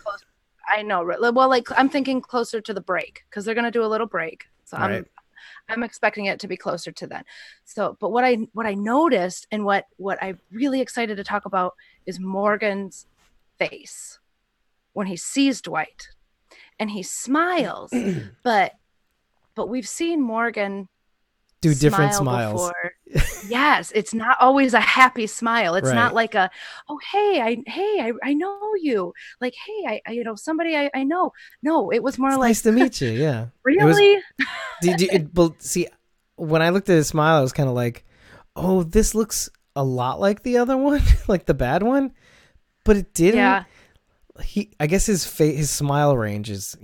I know. Well, like I'm thinking closer to the break because they're going to do a little break. So right. I'm expecting it to be closer to then. So, but what I noticed and what I'm really excited to talk about is Morgan's face when he sees Dwight and he smiles, but we've seen Morgan do different smiles. Before. Yes, it's not always a happy smile. It's not like a, oh hey, I know you. Like hey, I somebody I know. No, it was more it's like nice to meet you. Yeah, really. See, when I looked at his smile, I was kind of like, oh, this looks a lot like the other one, like the bad one, but it didn't. Yeah. I guess his smile range is,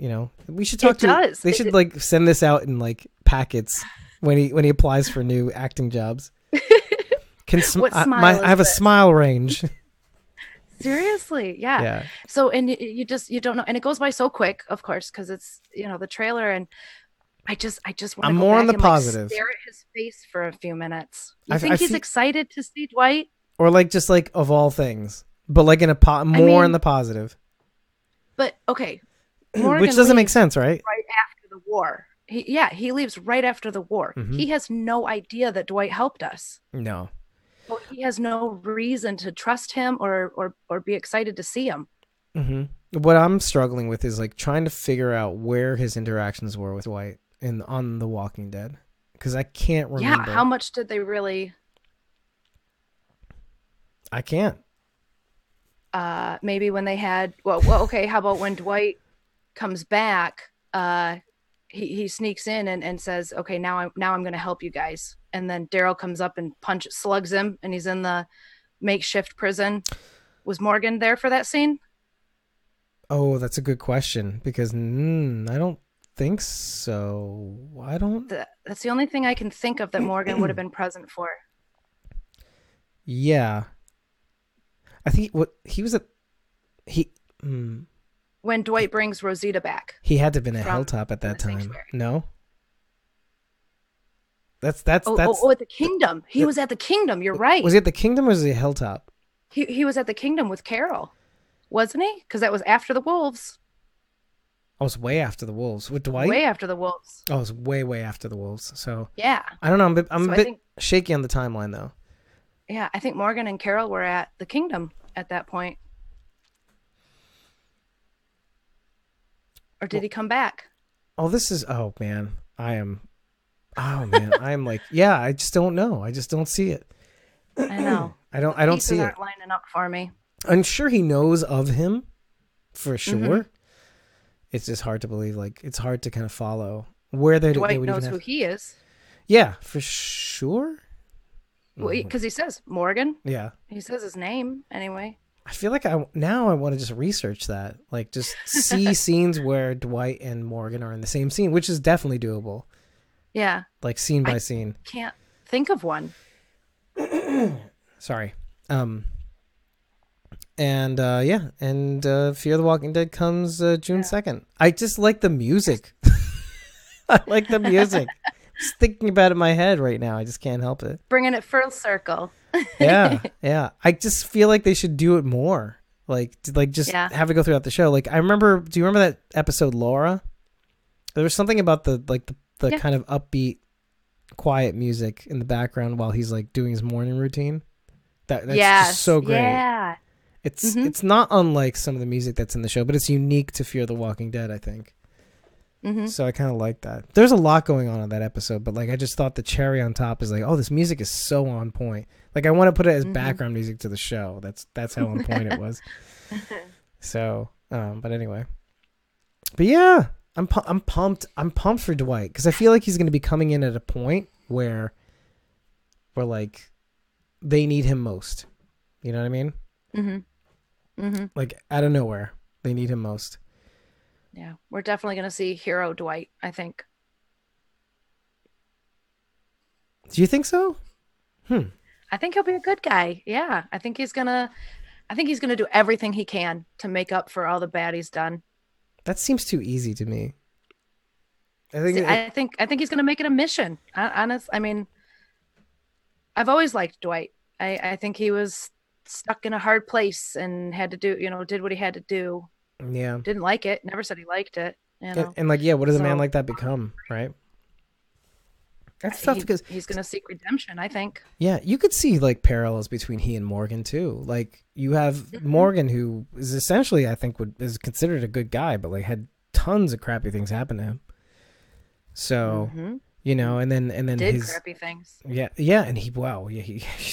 we should talk they should like send this out in like packets. When he applies for new acting jobs, I have a smile range. Seriously, yeah. So and you don't know, and it goes by so quick, of course, because it's the trailer, and I just want to. I'm more on the positive. Like, stare at his face for a few minutes. You think he's excited to see Dwight, or like just like of all things, but like in a in the positive. But okay, which doesn't make sense, right? Right after the war. He leaves right after the war. Mm-hmm. He has no idea that Dwight helped us. No. Well, he has no reason to trust him or be excited to see him. Mm-hmm. What I'm struggling with is like trying to figure out where his interactions were with Dwight on The Walking Dead. Because I can't remember. Yeah, how much did they really... I can't. Maybe when they had... Well, okay, how about when Dwight comes back... he sneaks in and says, okay, now I'm going to help you guys. And then Daryl comes up and slugs him, and he's in the makeshift prison. Was Morgan there for that scene? Oh, that's a good question, because I don't think so. That's the only thing I can think of that Morgan would have been present for. Yeah. I think when Dwight brings Rosita back. He had to have been a hilltop at that time. Sanctuary. No? That's at the Kingdom. He was at the Kingdom. You're right. Was he at the Kingdom, or was he a hilltop? He was at the Kingdom with Carol, wasn't he? Because that was after the wolves. I was way after the wolves with Dwight. Way after the wolves. Oh, it was way after the wolves. So yeah, I don't know. I'm a bit shaky on the timeline though. Yeah, I think Morgan and Carol were at the Kingdom at that point. Or did he come back? Oh, man. I'm like, yeah, I just don't know. I just don't see it. I know. I don't see it. Pieces aren't lining up for me. I'm sure he knows of him for sure. Mm-hmm. It's just hard to believe. Like, it's hard to kind of follow where they Dwight knows who he is. Yeah, for sure. Well, because he says Morgan. Yeah. He says his name anyway. I feel like I want to just research that. Like, just see scenes where Dwight and Morgan are in the same scene, which is definitely doable. Yeah. Like, scene by scene. Can't think of one. Sorry. And Fear the Walking Dead comes June 2nd. I just like the music. I like the music. Just thinking about it in my head right now. I just can't help it. Bringing it full circle. Yeah. I just feel like they should do it more. Like have it go throughout the show. Like, do you remember that episode Laura? There was something about the kind of upbeat, quiet music in the background while he's like doing his morning routine. That's just so great. Yeah. It's not unlike some of the music that's in the show, but it's unique to Fear the Walking Dead, I think. Mm-hmm. So I kind of like that. There's a lot going on in that episode, but like I just thought the cherry on top is like, oh, this music is so on point. Like, I want to put it as background music to the show. That's how on point it was. So, but anyway, but yeah, I'm pumped. I'm pumped for Dwight because I feel like he's going to be coming in at a point where like they need him most. You know what I mean? Mm-hmm. Mm-hmm. Like, out of nowhere, they need him most. Yeah, we're definitely going to see hero Dwight, I think. Do you think so? I think he'll be a good guy. Yeah, I think he's going to do everything he can to make up for all the bad he's done. That seems too easy to me. I think he's going to make it a mission. I mean, I've always liked Dwight. I think he was stuck in a hard place and had to did what he had to do. Yeah. Didn't like it. Never said he liked it. You know? And like, yeah, what does a man like that become, right? That's tough because he's going to seek redemption, I think. Yeah, you could see like parallels between he and Morgan too. Like, you have Morgan, who is essentially, I think, is considered a good guy, but like had tons of crappy things happen to him. So, you know, and then did crappy things. Yeah, and he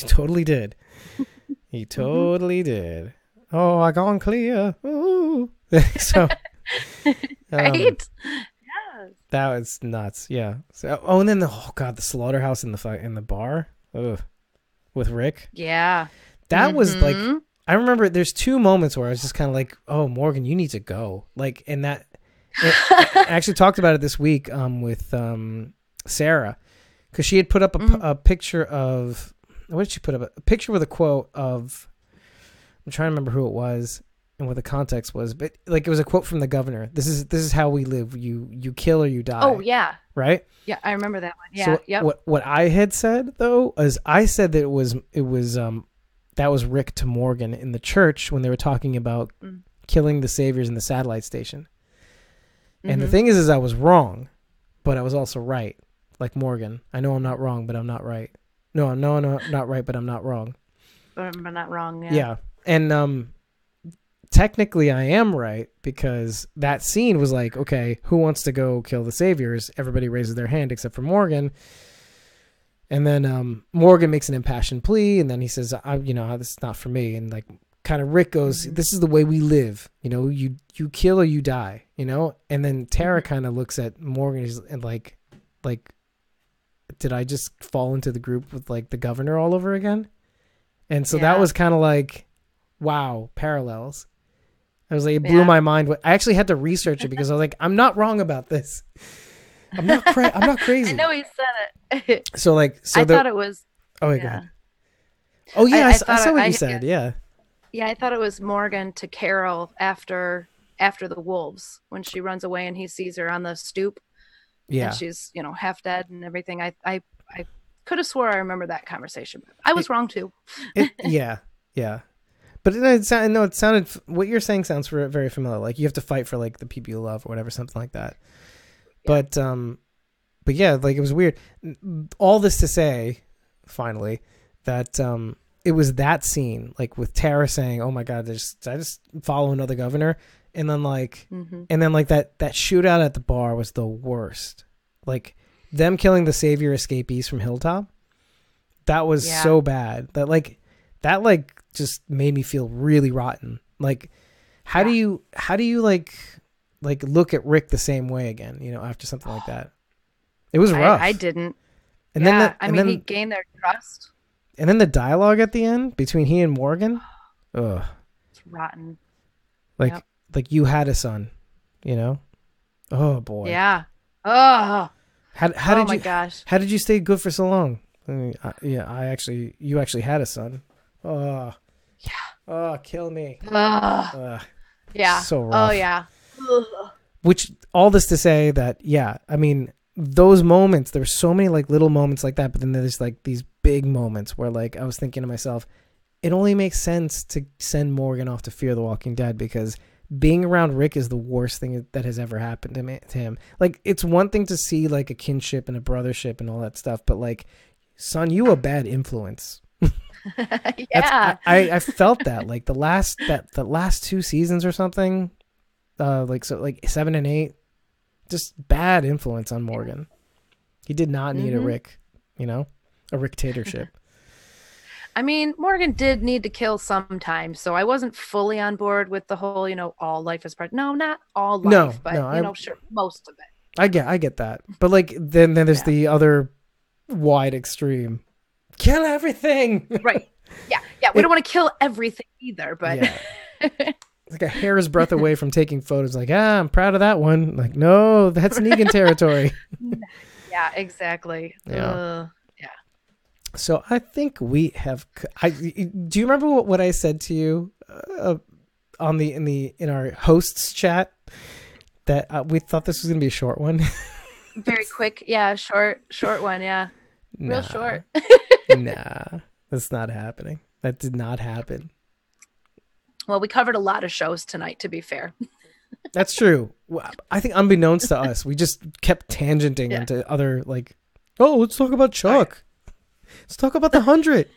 totally did. He totally did. Oh, I gone clear. Ooh. So, right? Yeah. That was nuts. Yeah. So, and then the slaughterhouse in the bar. Ugh. With Rick. Yeah. That was like, I remember there's two moments where I was just kind of like, oh, Morgan, you need to go. Like, and I actually talked about it this week with Sarah, because she had put up a picture of, what did she put up? A picture with a quote of, I'm trying to remember who it was and what the context was, but like it was a quote from the governor. This is how we live. You kill or you die. Oh yeah. Right? Yeah, I remember that one. Yeah. So what I had said though is I said that it was that was Rick to Morgan in the church when they were talking about killing the saviors in the satellite station. And the thing is I was wrong, but I was also right. Like Morgan, I know I'm not wrong, but I'm not right. No, I'm not right, but I'm not wrong. But I'm not wrong. Yeah. Yeah. And technically I am right, because that scene was like, okay, who wants to go kill the saviors? Everybody raises their hand except for Morgan. And then Morgan makes an impassioned plea, and then he says, this is not for me. And like kind of Rick goes, this is the way we live. You know, you kill or you die, you know? And then Tara kind of looks at Morgan and like, did I just fall into the group with like the governor all over again? And so that was kind of like, wow, parallels. I was like, it blew my mind. I actually had to research it because I was like, I'm not wrong about this. I'm not crazy. I know he said it. So I thought it was. Oh, wait, go ahead. Oh yeah, I saw what you said. Yeah. Yeah, I thought it was Morgan to Carol after the wolves when she runs away and he sees her on the stoop. Yeah. And she's, you know, half dead and everything. I could have swore I remember that conversation. I was wrong too. Yeah. But it sounded. What you're saying sounds very familiar. Like you have to fight for like the people you love or whatever, something like that. Yeah. But yeah, like it was weird. All this to say, finally, that it was that scene, like with Tara saying, "Oh my God, I just follow another governor," and then like, that shootout at the bar was the worst. Like them killing the savior escapees from Hilltop. That was so bad. That just made me feel really rotten. Like, how do you like look at Rick the same way again? You know, after something like that, it was rough. I didn't. And then he gained their trust. And then the dialogue at the end between he and Morgan, ugh, it's rotten. Like you had a son, you know? Oh boy. Yeah. Oh. Gosh. How did you stay good for so long? I mean, you actually had a son. Oh. Yeah. Oh, kill me. Yeah. So rough. Oh yeah. Which all this to say that I mean those moments, there were so many like little moments like that, but then there's like these big moments where like I was thinking to myself, it only makes sense to send Morgan off to Fear the Walking Dead because being around Rick is the worst thing that has ever happened to him. Like it's one thing to see like a kinship and a brothership and all that stuff, but like, son, you a bad influence. Yeah. I felt that like the last 2 seasons or something, like 7 and 8, just bad influence on Morgan. He did not need a Rick, you know, a Ricktatorship. I mean, Morgan did need to kill sometimes, so I wasn't fully on board with the whole, you know, all life is part. No, not all life, but sure, most of it. I get that, but like then there's the other wide extreme. Kill everything. Right. Yeah. We don't want to kill everything either, but like a hair's breadth away from taking photos. Like, I'm proud of that one. Like, no, that's Negan territory. Yeah, exactly. Yeah. So I think we have. Do you remember what I said to you in our hosts chat that we thought this was gonna be a short one? Very quick, yeah, short one, yeah, real short. Nah, that's not happening. That did not happen. Well, we covered a lot of shows tonight, to be fair. That's true. I think unbeknownst to us, we just kept tangenting into other like, let's talk about Chuck. Right. Let's talk about the 100.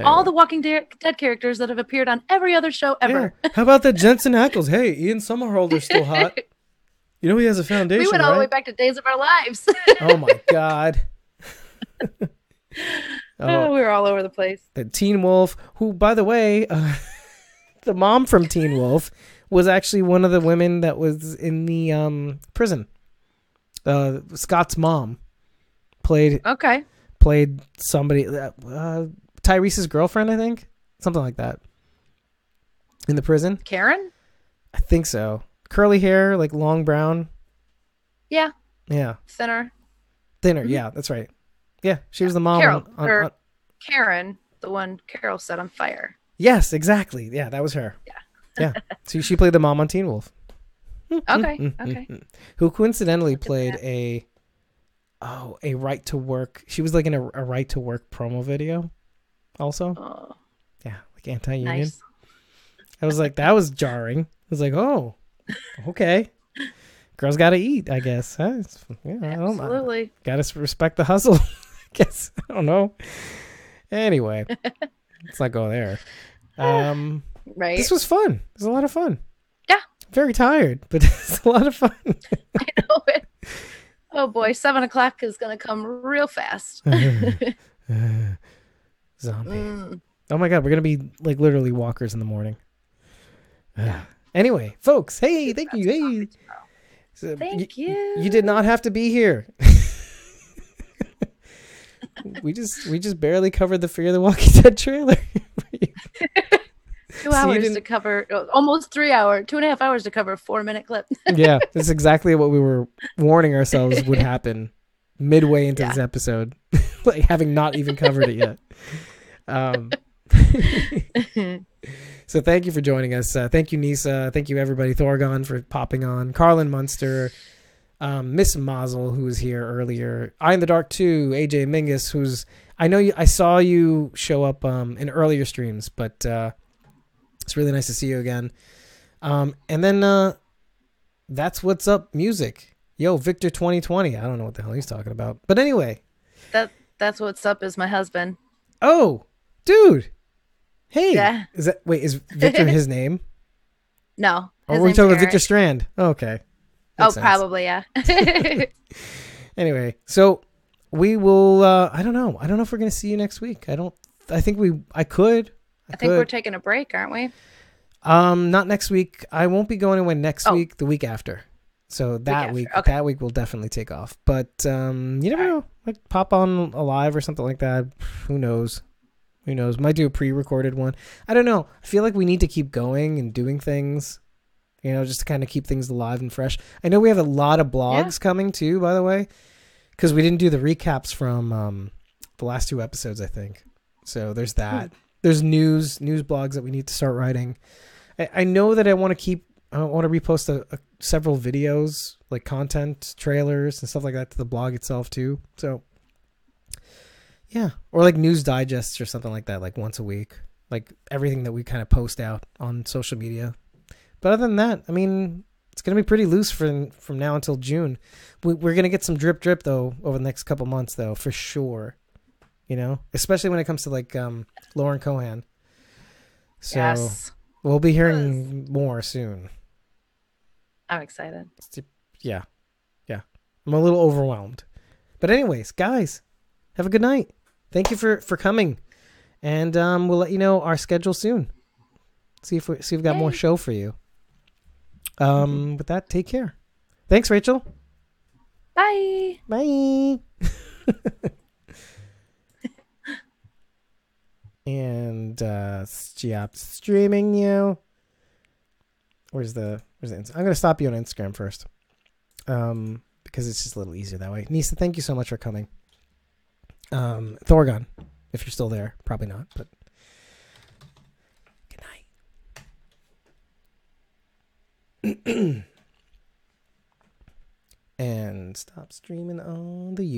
All the Walking Dead characters that have appeared on every other show ever. Yeah. How about that Jensen Ackles? Hey, Ian Somerhalder's still hot. You know he has a foundation, we went all the way back to Days of Our Lives. Oh my God. We were all over the place. Teen Wolf, who, by the way, the mom from Teen Wolf was actually one of the women that was in the prison. Scott's mom played somebody, Tyrese's girlfriend, I think, something like that, in the prison. Karen? I think so. Curly hair, like long brown. Yeah. Thinner. Mm-hmm. Yeah, that's right. Yeah, she was the mom. Karen, the one Carol set on fire. Yes, exactly. Yeah, that was her. Yeah. So she played the mom on Teen Wolf. Okay. Who coincidentally played a right to work. She was like in a right to work promo video also. Oh. Yeah, like anti-union. Nice. I was like, that was jarring. I was like, oh, okay. Girls got to eat, I guess. Huh? Absolutely. Got to respect the hustle. I guess. I don't know. Anyway, let's not go there. Right. This was fun. It was a lot of fun. Yeah. Very tired, but it's a lot of fun. I know it. Oh boy, 7:00 is going to come real fast. Zombie. Oh my God, we're gonna be like literally walkers in the morning. Anyway, folks, hey, thank you. Hey, so Thank you. You did not have to be here. we just barely covered the Fear the Walking Dead trailer. 2 hours to cover, almost 3 hours, 2.5 hours to cover a 4-minute clip. Yeah, that's exactly what we were warning ourselves would happen midway into this episode, like having not even covered it yet. So thank you for joining us. Thank you, Nisa. Thank you, everybody. Thorgon for popping on. Carlin Munster, Miss Mazel, who was here earlier. Eye in the Dark 2, AJ Mingus, who's I saw you show up in earlier streams, but it's really nice to see you again. And then That's What's Up Music. Yo, Victor 2020. I don't know what the hell he's talking about. But anyway. That's What's Up is my husband. Oh, dude. Hey. Yeah. Is Victor his name? No. Or were we talking about Victor Strand? Oh, okay. Makes sense. Probably, yeah. Anyway, so we will, I don't know if we're going to see you next week. I think we're taking a break, aren't we? Not next week. I won't be going away next week, the week after. So that week will definitely take off. But you never know. Like pop on a live or something like that. Who knows? Might do a pre-recorded one. I don't know. I feel like we need to keep going and doing things, just to kind of keep things alive and fresh. I know we have a lot of blogs coming too, by the way, because we didn't do the recaps from the last 2 episodes, I think. So there's that. There's news blogs that we need to start writing. I know that I want to repost several videos, like content, trailers, and stuff like that to the blog itself too. So, yeah. Or like news digests or something like that, like once a week. Like everything that we kind of post out on social media. But other than that, I mean, it's going to be pretty loose from now until June. We're going to get some drip, though, over the next couple months, though, for sure. Especially when it comes to like Lauren Cohan. So yes. We'll be hearing more soon. I'm excited. Yeah. I'm a little overwhelmed. But anyways, guys, have a good night. Thank you for coming. And we'll let you know our schedule soon. See if we've got more show for you. With that, take care. Thanks, Rachel. Bye. Bye. And stop streaming you. Where's the I'm gonna stop you on Instagram first. Because it's just a little easier that way. Nisa, thank you so much for coming. Thorgon, if you're still there, probably not, but good night. And stop streaming on the YouTube.